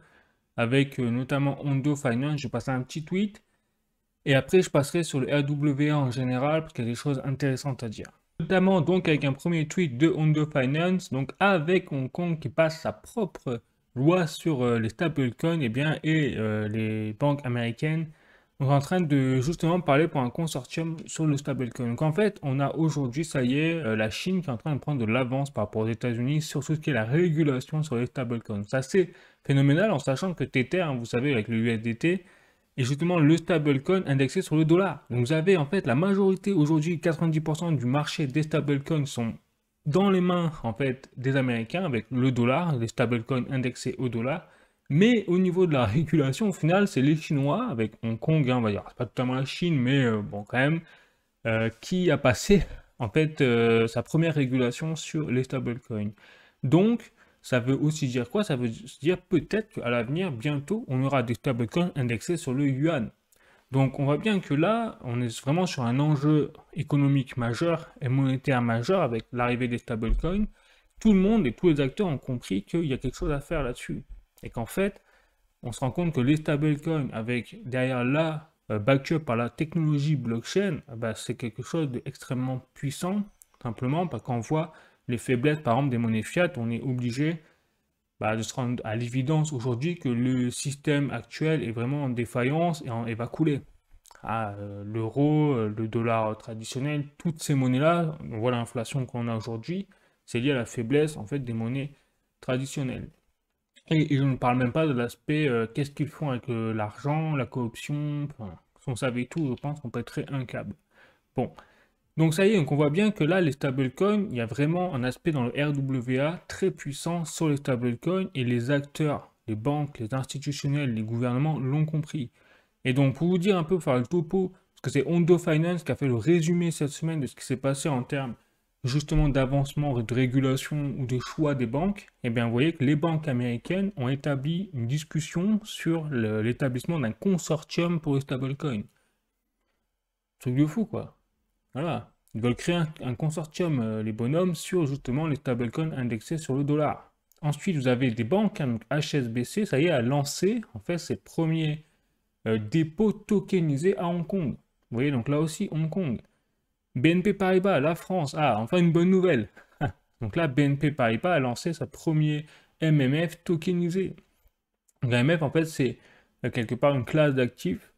avec notamment Ondo Finance. Je passe un petit tweet. Et après, je passerai sur le RWA en général, parce qu'il y a des choses intéressantes à dire. Notamment donc avec un premier tweet de Ondo Finance, donc avec Hong Kong qui passe sa propre loi sur les stablecoins et les banques américaines. On est en train de justement parler pour un consortium sur le stablecoin. Donc en fait, on a aujourd'hui, ça y est, la Chine qui est en train de prendre de l'avance par rapport aux États-Unis sur tout ce qui est la régulation sur les stablecoins. C'est assez phénoménal en sachant que Tether, hein, vous savez, avec le USDT, et justement le stablecoin indexé sur le dollar. Donc vous avez en fait la majorité aujourd'hui, 90% du marché des stablecoins sont dans les mains en fait des Américains avec le dollar, les stablecoins indexés au dollar. Mais au niveau de la régulation, au final, c'est les Chinois avec Hong Kong, hein, on va dire, c'est pas totalement la Chine, mais bon quand même, qui a passé en fait sa première régulation sur les stablecoins. Donc ça veut aussi dire quoi? Ça veut dire peut-être qu'à l'avenir, bientôt, on aura des stablecoins indexés sur le yuan. Donc on voit bien que là, on est vraiment sur un enjeu économique majeur et monétaire majeur avec l'arrivée des stablecoins. Tout le monde et tous les acteurs ont compris qu'il y a quelque chose à faire là-dessus. Et qu'en fait, on se rend compte que les stablecoins, avec derrière là, backup par la technologie blockchain, bah, c'est quelque chose d'extrêmement puissant, simplement parce qu'on voit les faiblesses, par exemple, des monnaies fiat, on est obligé de se rendre à l'évidence aujourd'hui que le système actuel est vraiment en défaillance et va couler. L'euro, le dollar traditionnel, toutes ces monnaies-là, on voit l'inflation qu'on a aujourd'hui, c'est lié à la faiblesse en fait des monnaies traditionnelles. Et je ne parle même pas de l'aspect qu'est-ce qu'ils font avec l'argent, la corruption, enfin, si on savait tout, je pense qu'on pèterait un câble. Bon, donc ça y est, donc on voit bien que là, les stablecoins, il y a vraiment un aspect dans le RWA très puissant sur les stablecoins et les acteurs, les banques, les institutionnels, les gouvernements l'ont compris. Et donc pour vous dire un peu, faire le topo, parce que c'est Ondo Finance qui a fait le résumé cette semaine de ce qui s'est passé en termes justement d'avancement, de régulation ou de choix des banques, et bien vous voyez que les banques américaines ont établi une discussion sur l'établissement d'un consortium pour les stablecoins. Truc de fou quoi. Voilà. Ils veulent créer un consortium, les bonhommes, sur justement les stablecoins indexés sur le dollar. Ensuite, vous avez des banques, hein, donc HSBC, ça y est, a lancé en fait ses premiers dépôts tokenisés à Hong Kong. Vous voyez, donc là aussi, Hong Kong. BNP Paribas, la France, enfin une bonne nouvelle. Donc là, BNP Paribas a lancé sa premier MMF tokenisé. Donc, un MMF, en fait, c'est quelque part une classe d'actifs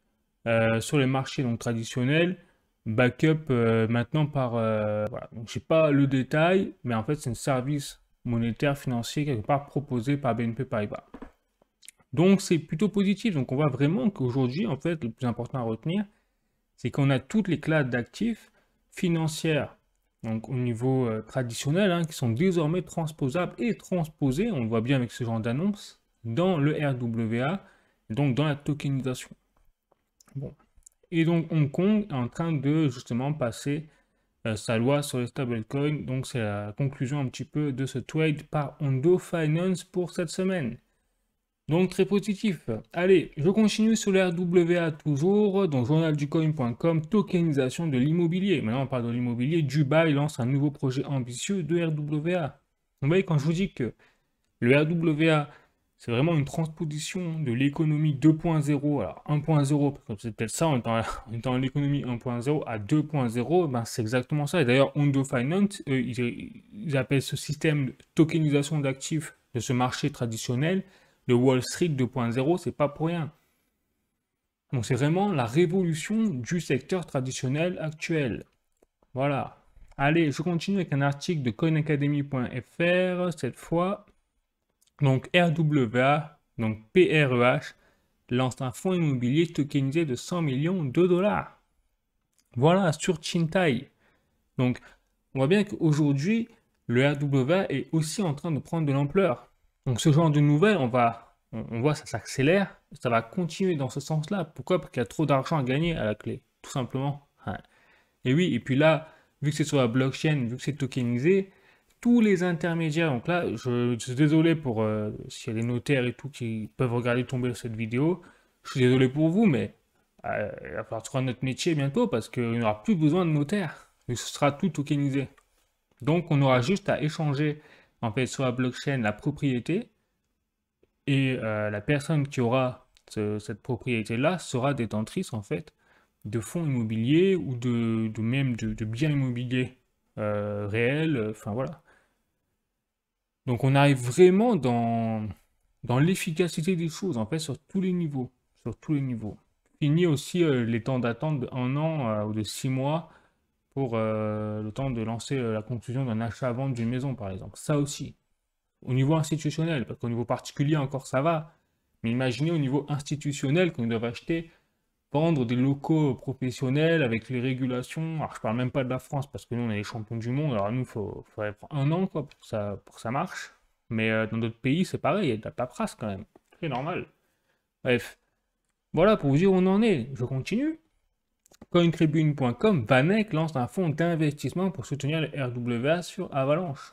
sur les marchés donc, traditionnels, backup maintenant par... voilà. Donc, je sais pas le détail, mais en fait, c'est un service monétaire financier quelque part proposé par BNP Paribas. Donc, c'est plutôt positif. Donc, on voit vraiment qu'aujourd'hui, en fait, le plus important à retenir, c'est qu'on a toutes les classes d'actifs financières, donc au niveau traditionnel, hein, qui sont désormais transposables et transposées, on le voit bien avec ce genre d'annonce, dans le RWA, donc dans la tokenisation. Bon. Et donc Hong Kong est en train de justement passer sa loi sur les stablecoins, donc c'est la conclusion un petit peu de ce trade par Ondo Finance pour cette semaine. Donc très positif. Allez, je continue sur le RWA toujours, donc journalducoin.com, tokenisation de l'immobilier. Maintenant on parle de l'immobilier, Dubaï lance un nouveau projet ambitieux de RWA. Vous voyez, quand je vous dis que le RWA, c'est vraiment une transposition de l'économie 2.0, alors 1.0, c'est peut-être ça, on est dans l'économie 1.0 à 2.0, ben c'est exactement ça. Et d'ailleurs, Ondo Finance, ils appellent ce système de tokenisation d'actifs de ce marché traditionnel, le Wall Street 2.0, c'est pas pour rien. Donc c'est vraiment la révolution du secteur traditionnel actuel. Voilà. Allez, je continue avec un article de coinacademy.fr cette fois. Donc RWA, donc PREH, lance un fonds immobilier tokenisé de 100 millions de dollars. Voilà, sur Chintai. Donc, on voit bien qu'aujourd'hui, le RWA est aussi en train de prendre de l'ampleur. Donc, ce genre de nouvelles, on voit ça s'accélère, ça va continuer dans ce sens-là. Pourquoi? Parce qu'il y a trop d'argent à gagner à la clé, tout simplement. Ouais. Et oui, et puis là, vu que c'est sur la blockchain, vu que c'est tokenisé, tous les intermédiaires, donc là, je suis désolé pour s'il y a les notaires et tout qui peuvent regarder tomber cette vidéo, je suis désolé pour vous, mais il va falloir trouver notre métier bientôt parce qu'il n'y aura plus besoin de notaires, et ce sera tout tokenisé. Donc on aura juste à échanger en fait sur la blockchain la propriété, et la personne qui aura cette propriété-là sera détentrice en fait de fonds immobiliers ou même de biens immobiliers réels, enfin voilà. Donc on arrive vraiment dans l'efficacité des choses, en fait, sur tous les niveaux. Sur tous les niveaux. Fini aussi les temps d'attente de 1 an ou de 6 mois pour le temps de lancer la conclusion d'un achat-vente d'une maison, par exemple. Ça aussi. Au niveau institutionnel, parce qu'au niveau particulier encore ça va. Mais imaginez au niveau institutionnel qu'on doit acheter, vendre des locaux professionnels avec les régulations. Alors je parle même pas de la France parce que nous on est les champions du monde. Alors nous faudrait prendre 1 an quoi pour que ça marche. Mais dans d'autres pays c'est pareil, il y a de la paperasse quand même. C'est normal. Bref, voilà pour vous dire où on en est. Je continue. Cointribune.com, Vanek lance un fonds d'investissement pour soutenir le RWA sur Avalanche.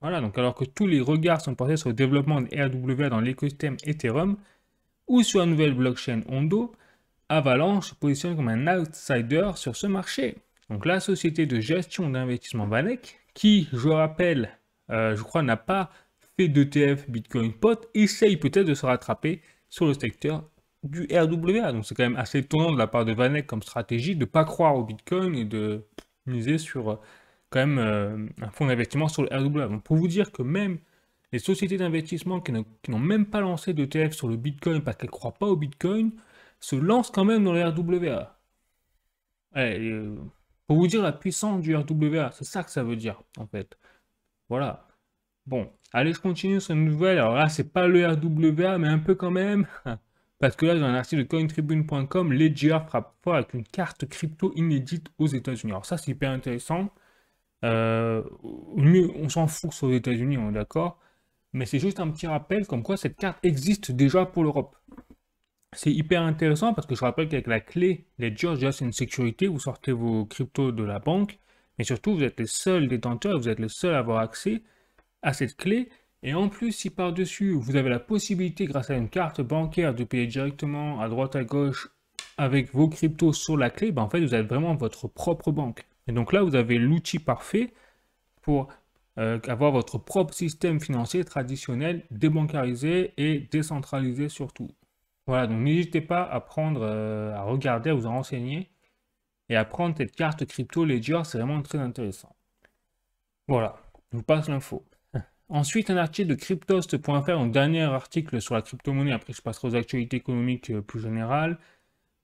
Voilà, donc alors que tous les regards sont portés sur le développement de RWA dans l'écosystème Ethereum ou sur la nouvelle blockchain Ondo, Avalanche se positionne comme un outsider sur ce marché. Donc la société de gestion d'investissement Vanek, qui, je rappelle, je crois n'a pas fait d'ETF Bitcoin Pot, essaye peut-être de se rattraper sur le secteur du RWA. Donc c'est quand même assez étonnant de la part de Vanek comme stratégie de ne pas croire au Bitcoin et de miser sur quand même un fonds d'investissement sur le RWA. Donc pour vous dire que même les sociétés d'investissement qui n'ont même pas lancé d'ETF sur le Bitcoin parce qu'elles ne croient pas au Bitcoin, se lancent quand même dans le RWA. Ouais, pour vous dire la puissance du RWA, c'est ça que ça veut dire, en fait. Voilà. Bon, allez, je continue sur une nouvelle. Alors là, c'est pas le RWA, mais un peu quand même. Parce que là, dans un article de cointribune.com, Ledger frappe fort avec une carte crypto inédite aux États-Unis. Alors ça, c'est hyper intéressant. Mieux, on s'en fout sur les États-Unis, on est d'accord. Mais c'est juste un petit rappel comme quoi cette carte existe déjà pour l'Europe. C'est hyper intéressant parce que je rappelle qu'avec la clé Ledger, déjà c'est une sécurité, vous sortez vos cryptos de la banque, mais surtout vous êtes les seuls détenteurs, vous êtes les seuls à avoir accès à cette clé. Et en plus, si par-dessus, vous avez la possibilité, grâce à une carte bancaire, de payer directement à droite à gauche avec vos cryptos sur la clé, ben en fait, vous êtes vraiment votre propre banque. Et donc là, vous avez l'outil parfait pour avoir votre propre système financier traditionnel, débancarisé et décentralisé surtout. Voilà, donc n'hésitez pas à prendre, à regarder, à vous en renseigner et à prendre cette carte crypto Ledger, c'est vraiment très intéressant. Voilà, je vous passe l'info. Ensuite, un article de cryptost.fr, un dernier article sur la crypto-monnaie, après je passerai aux actualités économiques plus générales.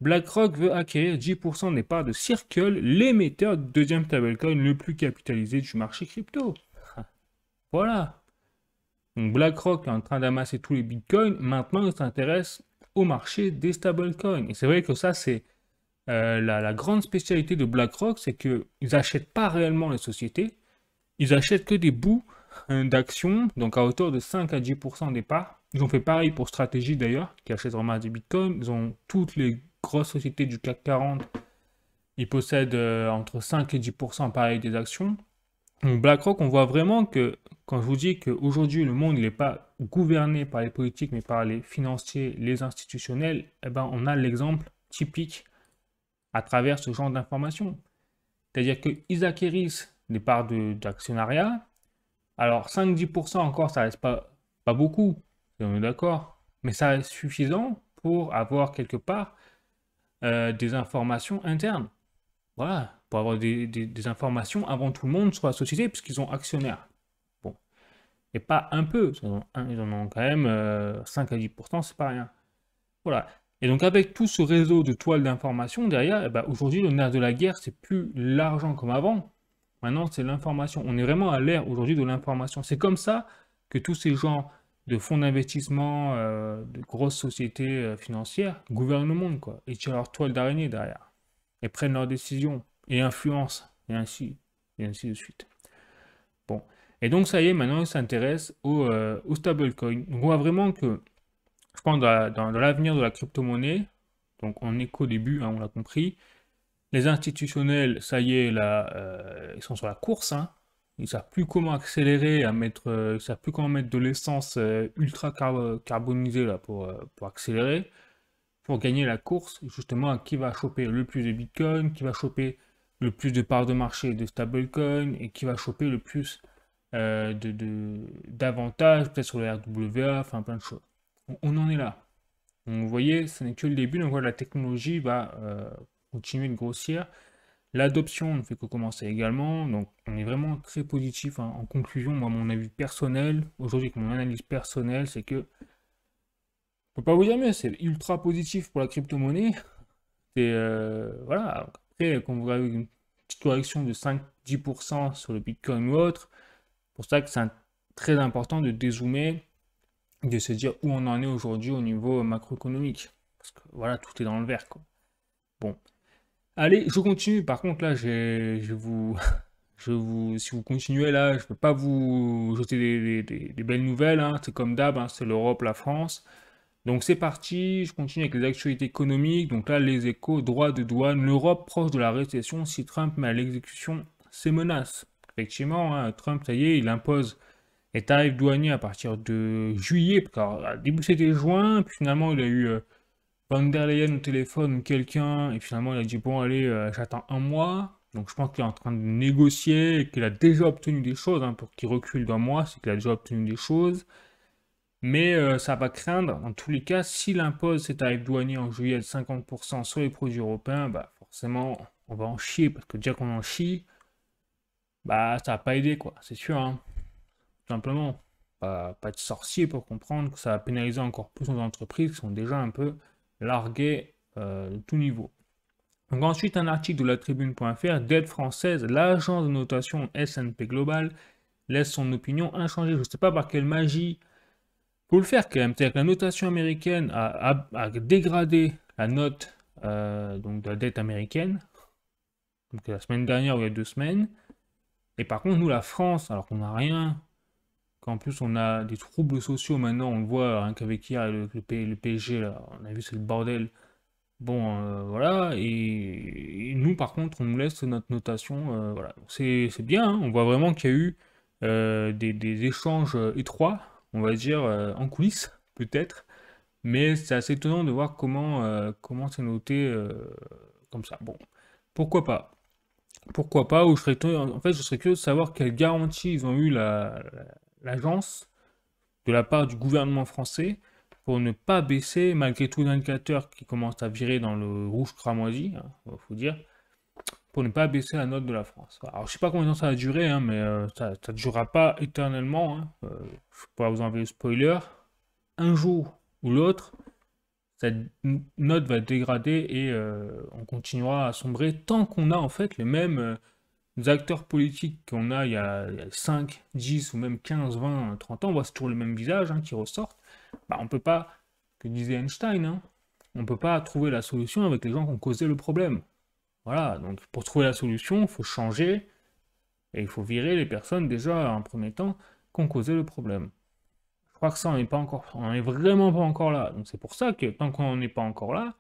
BlackRock veut acquérir 10% des parts de Circle, l'émetteur de deuxième stablecoin le plus capitalisé du marché crypto. Voilà. Donc BlackRock est en train d'amasser tous les bitcoins, maintenant il s'intéresse au marché des stablecoins. Et c'est vrai que ça, c'est la grande spécialité de BlackRock, c'est qu'ils n'achètent pas réellement les sociétés, ils achètent que des bouts d'actions, donc à hauteur de 5 à 10% des parts. Ils ont fait pareil pour Stratégie d'ailleurs, qui achète vraiment des bitcoins. Ils ont toutes les grosses sociétés du CAC 40, ils possèdent entre 5 et 10% pareil des actions. Donc BlackRock, on voit vraiment que quand je vous dis qu'aujourd'hui le monde n'est pas gouverné par les politiques mais par les financiers, les institutionnels, eh ben, on a l'exemple typique à travers ce genre d'informations. C'est-à-dire qu'ils acquérissent des parts d'actionnariat. Alors 5-10% encore, ça reste pas beaucoup, on est d'accord, mais ça reste suffisant pour avoir quelque part des informations internes. Voilà, pour avoir des informations avant tout le monde sur la société, puisqu'ils ont actionnaires. Bon, et pas un peu, ils en ont quand même 5 à 10%, c'est pas rien. Voilà, Et donc avec tout ce réseau de toiles d'information derrière, eh ben, aujourd'hui le nerf de la guerre, c'est plus l'argent comme avant. Maintenant, c'est l'information. On est vraiment à l'ère aujourd'hui de l'information. C'est comme ça que tous ces gens de fonds d'investissement, de grosses sociétés financières gouvernent le monde, quoi. Et tirent leur toile d'araignée derrière. Et prennent leurs décisions. Et influencent. Et ainsi de suite. Bon. Et donc, ça y est, maintenant, ils s'intéressent au stablecoin. Donc, on voit vraiment que, je pense, dans l'avenir de la crypto-monnaie, donc en éco début, hein, on l'a compris, les institutionnels, ça y est, là, ils sont sur la course, hein. Ils savent plus comment accélérer, ils savent plus comment mettre de l'essence ultra carbonisée là, pour accélérer, pour gagner la course, justement, à qui va choper le plus de Bitcoin, qui va choper le plus de parts de marché de stablecoin, et qui va choper le plus d'avantages, peut-être sur le RWA, enfin plein de choses. On en est là. Donc, vous voyez, ce n'est que le début, donc voilà, la technologie va continuer de grossir. L'adoption ne fait que commencer également, donc on est vraiment très positif, hein. En conclusion, moi, mon avis personnel, aujourd'hui, mon analyse personnelle, c'est que, je peux pas vous dire mieux, c'est ultra positif pour la crypto-monnaie. Et voilà, après, quand vous avez une petite correction de 5-10% sur le Bitcoin ou autre, c'est pour ça que c'est très important de dézoomer, de se dire où on en est aujourd'hui au niveau macroéconomique. Parce que voilà, tout est dans le vert, quoi. Bon. Allez, je continue. Par contre, là, si vous continuez là, je ne peux pas vous jeter des belles nouvelles, hein. C'est comme d'hab, hein, c'est l'Europe, la France. Donc c'est parti, je continue avec les actualités économiques. Donc là, les échos, droits de douane, l'Europe proche de la récession si Trump met à l'exécution ses menaces. Effectivement, hein, Trump, ça y est, il impose les tarifs douaniers à partir de juillet, parce qu'au début c'était juin, puis finalement il a eu Van der Leyen au téléphone ou quelqu'un, et finalement il a dit bon allez, j'attends un mois. Donc je pense qu'il est en train de négocier et qu'il a déjà obtenu des choses, hein, pour qu'il recule d'un mois, c'est qu'il a déjà obtenu des choses. Mais ça va craindre, en tous les cas, s'il impose ses tarifs douaniers en juillet de 50% sur les produits européens, bah forcément on va en chier, parce que déjà qu'on en chie, bah ça va pas aider quoi, c'est sûr, hein, tout simplement. Pas de sorcier pour comprendre que ça va pénaliser encore plus nos entreprises qui sont déjà un peu larguées de tout niveau. Donc ensuite, un article de la tribune.fr, dette française, l'agence de notation S&P Global laisse son opinion inchangée. Je ne sais pas par quelle magie. Faut le faire quand même. C'est-à-dire que la notation américaine a dégradé la note donc de la dette américaine. Donc la semaine dernière ou il y a 2 semaines. Et par contre, nous, la France, alors qu'on n'a rien, qu'en plus on a des troubles sociaux maintenant, on le voit rien qu'avec hier le PSG, là, on a vu c'est le bordel. Bon, voilà, et nous par contre, on nous laisse notre notation, voilà. C'est bien, hein. On voit vraiment qu'il y a eu des échanges étroits, on va dire, en coulisses, peut-être, mais c'est assez étonnant de voir comment c'est noté comme ça. Bon, pourquoi pas? Pourquoi pas, ou en fait, je serais curieux de savoir quelle garantie ils ont eu l'agence de la part du gouvernement français pour ne pas baisser, malgré tout l'indicateur qui commence à virer dans le rouge cramoisi, hein, faut dire, pour ne pas baisser la note de la France. Alors je sais pas combien de temps ça va durer, hein, mais ça ne durera pas éternellement, hein. Je ne vais pas vous envoyer le spoiler. Un jour ou l'autre, cette note va dégrader et on continuera à sombrer tant qu'on a en fait les mêmes acteurs politiques qu'on a il y a 5, 10 ou même 15, 20, 30 ans, on voit toujours le même visage, hein, qui ressortent. Bah, on peut pas, que disait Einstein, hein, on peut pas trouver la solution avec les gens qui ont causé le problème. Voilà, donc pour trouver la solution, il faut changer et il faut virer les personnes déjà en premier temps qui ont causé le problème. Je crois que ça, on n'est pas encore, on n'est vraiment pas encore là. Donc c'est pour ça que tant qu'on n'est pas encore là,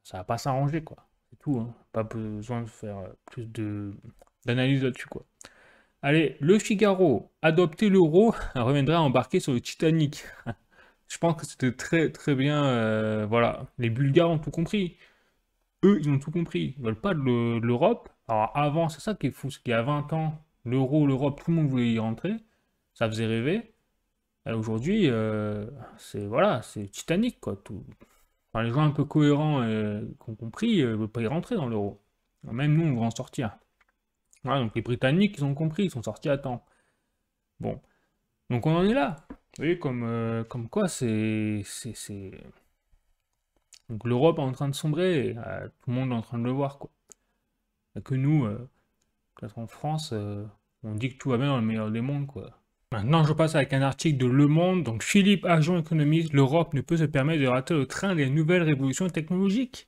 ça va pas s'arranger, quoi. C'est tout, hein. Pas besoin de faire plus d'analyse là-dessus, quoi. Allez, le Figaro, adopter l'euro reviendrait à embarquer sur le Titanic. Je pense que c'était très très bien. Voilà, les Bulgares ont tout compris. Eux, ils ont tout compris. Ils veulent pas de l'Europe. Alors avant, c'est ça qui est fou, c'est qu'il y a 20 ans, l'euro, l'Europe, tout le monde voulait y rentrer. Ça faisait rêver. Et aujourd'hui, c'est voilà, c'est Titanic, quoi. Tout. Enfin, les gens un peu cohérents qui ont compris ne veulent pas y rentrer dans l'euro. Même nous, on va en sortir. Voilà, donc les Britanniques, ils ont compris, ils sont sortis à temps. Bon, donc on en est là. Vous voyez, comme quoi, Donc l'Europe est en train de sombrer, et, tout le monde est en train de le voir, quoi. Et que nous, peut-être en France, on dit que tout va bien dans le meilleur des mondes, quoi. Maintenant, je passe avec un article de Le Monde. Donc, Philippe Agent, économiste, l'Europe ne peut se permettre de rater le train des nouvelles révolutions technologiques.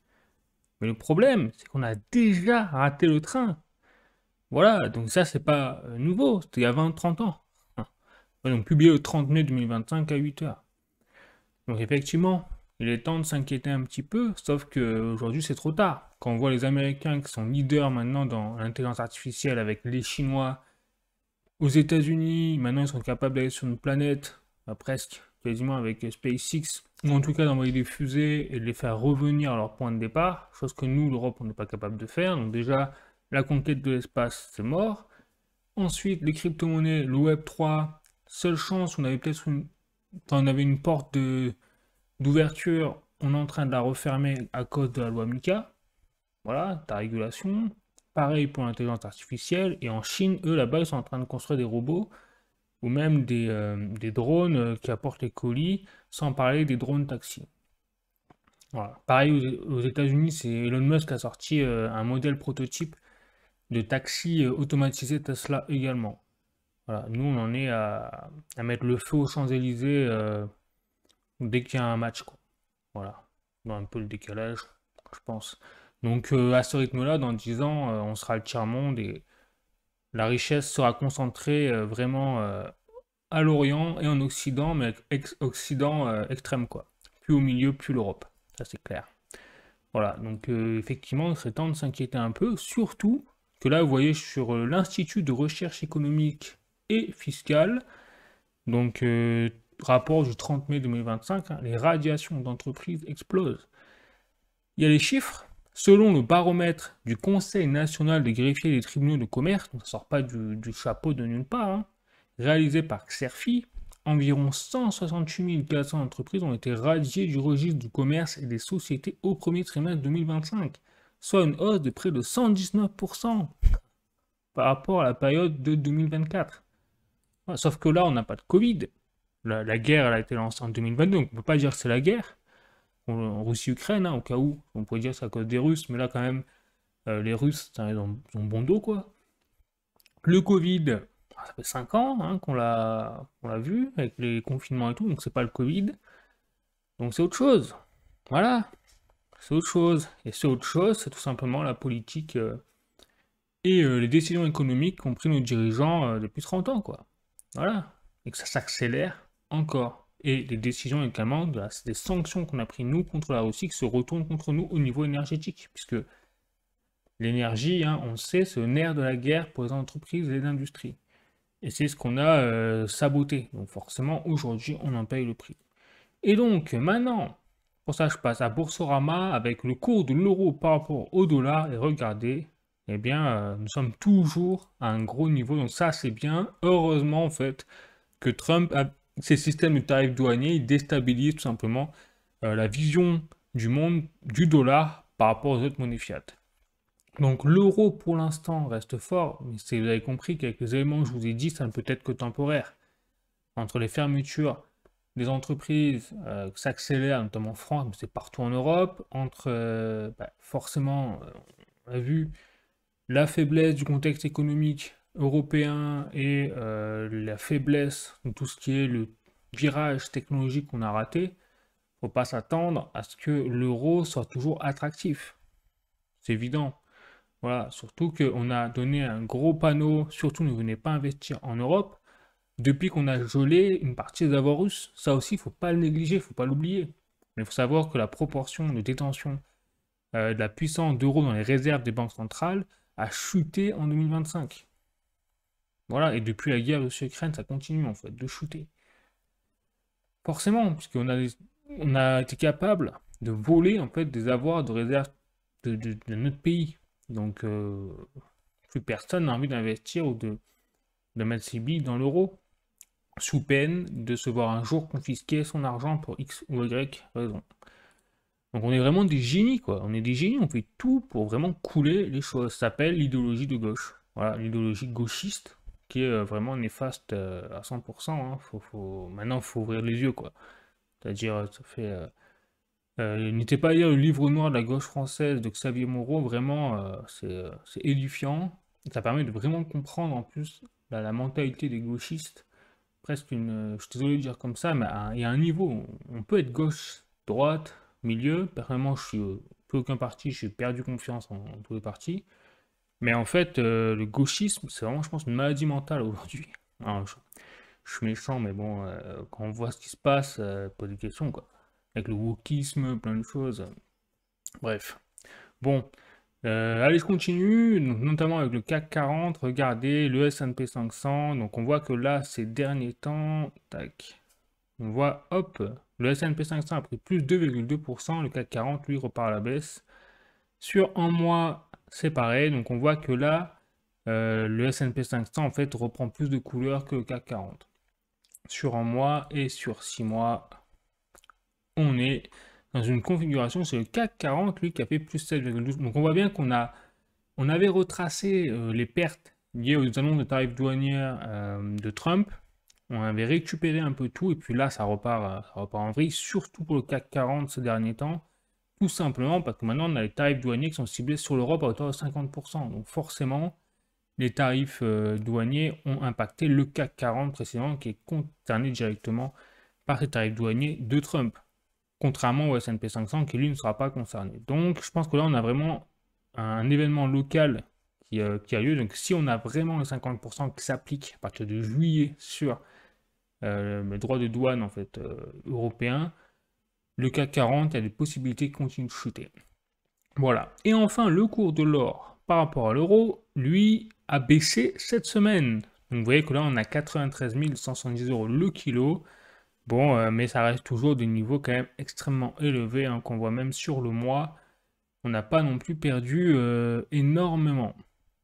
Mais le problème, c'est qu'on a déjà raté le train. Voilà, donc ça, c'est pas nouveau, c'était il y a 20-30 ans. Hein. Ouais, donc, publié le 30 mai 2025 à 8 heures. Donc, effectivement, il est temps de s'inquiéter un petit peu, sauf qu'aujourd'hui, c'est trop tard. Quand on voit les Américains qui sont leaders maintenant dans l'intelligence artificielle avec les Chinois, aux États-Unis, maintenant, ils sont capables d'aller sur une planète, presque, quasiment avec SpaceX, ou en tout cas d'envoyer des fusées et de les faire revenir à leur point de départ, chose que nous, l'Europe, on n'est pas capable de faire. Donc déjà, la conquête de l'espace, c'est mort. Ensuite, les crypto-monnaies, le Web3, seule chance, on avait peut-être on avait une porte d'ouverture, on est en train de la refermer à cause de la loi MiCA. Voilà, ta régulation. Pareil pour l'intelligence artificielle. Et en Chine, eux, là-bas, ils sont en train de construire des robots ou même des drones qui apportent les colis, sans parler des drones taxis. Voilà. Pareil aux États-Unis, c'est Elon Musk qui a sorti un modèle prototype de taxi automatisé Tesla également. Voilà. Nous, on en est à mettre le feu aux Champs-Élysées dès qu'il y a un match, quoi. Voilà. Dans un peu le décalage, je pense. Donc, à ce rythme-là, dans 10 ans, on sera le tiers-monde et la richesse sera concentrée vraiment à l'Orient et en Occident, mais Occident extrême, quoi. Plus au milieu, plus l'Europe. Ça, c'est clair. Voilà, donc effectivement, il serait temps de s'inquiéter un peu, surtout que là, vous voyez, sur l'Institut de recherche économique et fiscale, donc rapport du 30 mai 2025, hein, les radiations d'entreprises explosent. Il y a les chiffres. Selon le baromètre du Conseil national des greffiers des tribunaux de commerce, donc ça ne sort pas du chapeau de nulle part, hein, réalisé par Xerfi, environ 168 400 entreprises ont été radiées du registre du commerce et des sociétés au premier trimestre 2025, soit une hausse de près de 119% par rapport à la période de 2024. Sauf que là, on n'a pas de Covid. La guerre, elle a été lancée en 2022, donc on ne peut pas dire que c'est la guerre. En Russie-Ukraine, hein, au cas où, on pourrait dire que c'est à cause des Russes, mais là, quand même, les Russes, ils ont bon dos, quoi. Le Covid, ça fait 5 ans hein, qu'on l'a vu, avec les confinements et tout, donc c'est pas le Covid. Donc c'est autre chose. Voilà, c'est autre chose. Et c'est autre chose, c'est tout simplement la politique et les décisions économiques qu'ont pris nos dirigeants depuis 30 ans, quoi. Voilà. Et que ça s'accélère encore. Et les décisions également, des sanctions qu'on a prises nous contre la Russie qui se retournent contre nous au niveau énergétique. Puisque l'énergie, hein, on le sait, c'est le nerf de la guerre pour les entreprises et les industries. Et c'est ce qu'on a saboté. Donc forcément, aujourd'hui, on en paye le prix. Et donc, maintenant, pour ça, je passe à Boursorama avec le cours de l'euro par rapport au dollar. Et regardez, eh bien, nous sommes toujours à un gros niveau. Donc ça, c'est bien. Heureusement, en fait, que Trump a ces systèmes de tarifs douaniers. Il déstabilise tout simplement la vision du monde du dollar par rapport aux autres monnaies fiat. Donc l'euro pour l'instant reste fort, mais vous avez compris qu'avec les éléments que je vous ai dit, ça ne peut être que temporaire. Entre les fermetures des entreprises qui s'accélèrent, notamment en France, mais c'est partout en Europe, entre forcément, on a vu la faiblesse du contexte économique européen et la faiblesse de tout ce qui est le virage technologique qu'on a raté, il ne faut pas s'attendre à ce que l'euro soit toujours attractif. C'est évident. Voilà, surtout qu'on a donné un gros panneau, surtout ne venez pas investir en Europe, depuis qu'on a gelé une partie des avoirs russes. Ça aussi, il ne faut pas le négliger, il ne faut pas l'oublier. Mais il faut savoir que la proportion de détention de la puissance d'euros dans les réserves des banques centrales a chuté en 2025. Voilà, et depuis la guerre Russie-Ukraine, ça continue en fait de chuter. Forcément, puisqu'on a été capable de voler en fait des avoirs de réserve de notre pays. Donc, plus personne n'a envie d'investir ou de mettre ses billes dans l'euro, sous peine de se voir un jour confisquer son argent pour X ou Y raison. Donc on est vraiment des génies, quoi. On est des génies, on fait tout pour vraiment couler les choses. Ça s'appelle l'idéologie de gauche. Voilà, l'idéologie gauchiste, qui est vraiment néfaste à 100%. Hein. Maintenant, il faut ouvrir les yeux, quoi. C'est-à-dire, ça fait N'hésitez pas à lire le livre noir de la gauche française de Xavier Moreau, vraiment, c'est édifiant. Ça permet de vraiment comprendre en plus la mentalité des gauchistes. Presque une. Je suis désolé de dire comme ça, mais il y a un niveau. On peut être gauche, droite, milieu. Personnellement, je suis plus aucun parti, j'ai perdu confiance en tous les partis. Mais en fait, le gauchisme, c'est vraiment, je pense, une maladie mentale aujourd'hui. Alors, je suis méchant, mais bon, quand on voit ce qui se passe, pas des questions, quoi. Avec le wokisme, plein de choses. Bref. Bon, allez, je continue, donc, notamment avec le CAC 40. Regardez, le S&P 500. Donc, on voit que là, ces derniers temps, tac, on voit, hop, le S&P 500 a pris plus 2,2%. Le CAC 40, lui, repart à la baisse. Sur un mois, c'est pareil. Donc, on voit que là, le S&P 500, en fait, reprend plus de couleurs que le CAC 40. Sur un mois et sur 6 mois, on est dans une configuration, c'est le CAC 40, lui, qui a fait plus 7,12. Donc on voit bien on avait retracé les pertes liées aux annonces de tarifs douaniers de Trump. On avait récupéré un peu tout, et puis là, ça repart en vrille, surtout pour le CAC 40 ces derniers temps. Tout simplement parce que maintenant, on a les tarifs douaniers qui sont ciblés sur l'Europe à hauteur de 50%. Donc forcément, les tarifs douaniers ont impacté le CAC 40 précédemment, qui est concerné directement par ces tarifs douaniers de Trump, contrairement au S&P 500 qui lui ne sera pas concerné. Donc je pense que là on a vraiment un événement local qui a lieu. Donc si on a vraiment les 50% qui s'appliquent à partir de juillet sur le droit de douane en fait européen, le CAC 40, il y a des possibilités qui continuent de chuter. Voilà. Et enfin, le cours de l'or par rapport à l'euro, lui, a baissé cette semaine. Donc vous voyez que là, on a 93 170 euros le kilo. Bon, mais ça reste toujours des niveaux quand même extrêmement élevés, hein, qu'on voit même sur le mois. On n'a pas non plus perdu énormément.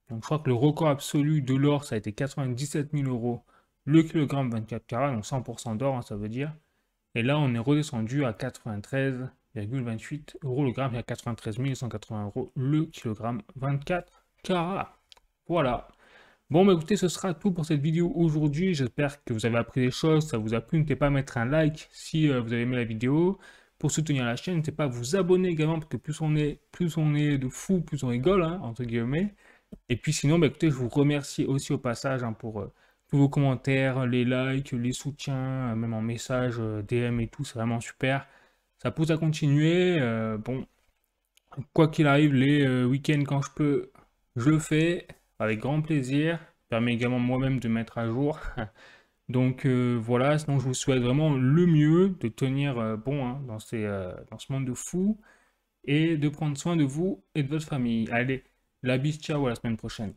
Donc je crois que le record absolu de l'or, ça a été 97 000 euros le kilogramme 24 carats, donc 100% d'or, hein, ça veut dire. Et là, on est redescendu à 93,28 euros le gramme, et à 93 180 euros le kilogramme 24 carats. Voilà. Bon, bah écoutez, ce sera tout pour cette vidéo aujourd'hui. J'espère que vous avez appris des choses, ça vous a plu. N'hésitez pas à mettre un like si vous avez aimé la vidéo. Pour soutenir la chaîne, n'hésitez pas à vous abonner également, parce que plus on est de fous, plus on rigole, hein, entre guillemets. Et puis sinon, bah écoutez, je vous remercie aussi au passage, hein, pour tous vos commentaires, les likes, les soutiens, même en message, DM et tout, c'est vraiment super. Ça pousse à continuer. Bon, quoi qu'il arrive, les week-ends quand je peux, je le fais avec grand plaisir. Ça permet également moi-même de mettre à jour. Donc voilà, sinon je vous souhaite vraiment le mieux, de tenir bon, hein, dans ce monde de fous, et de prendre soin de vous et de votre famille. Allez, la bise, ciao, à la semaine prochaine.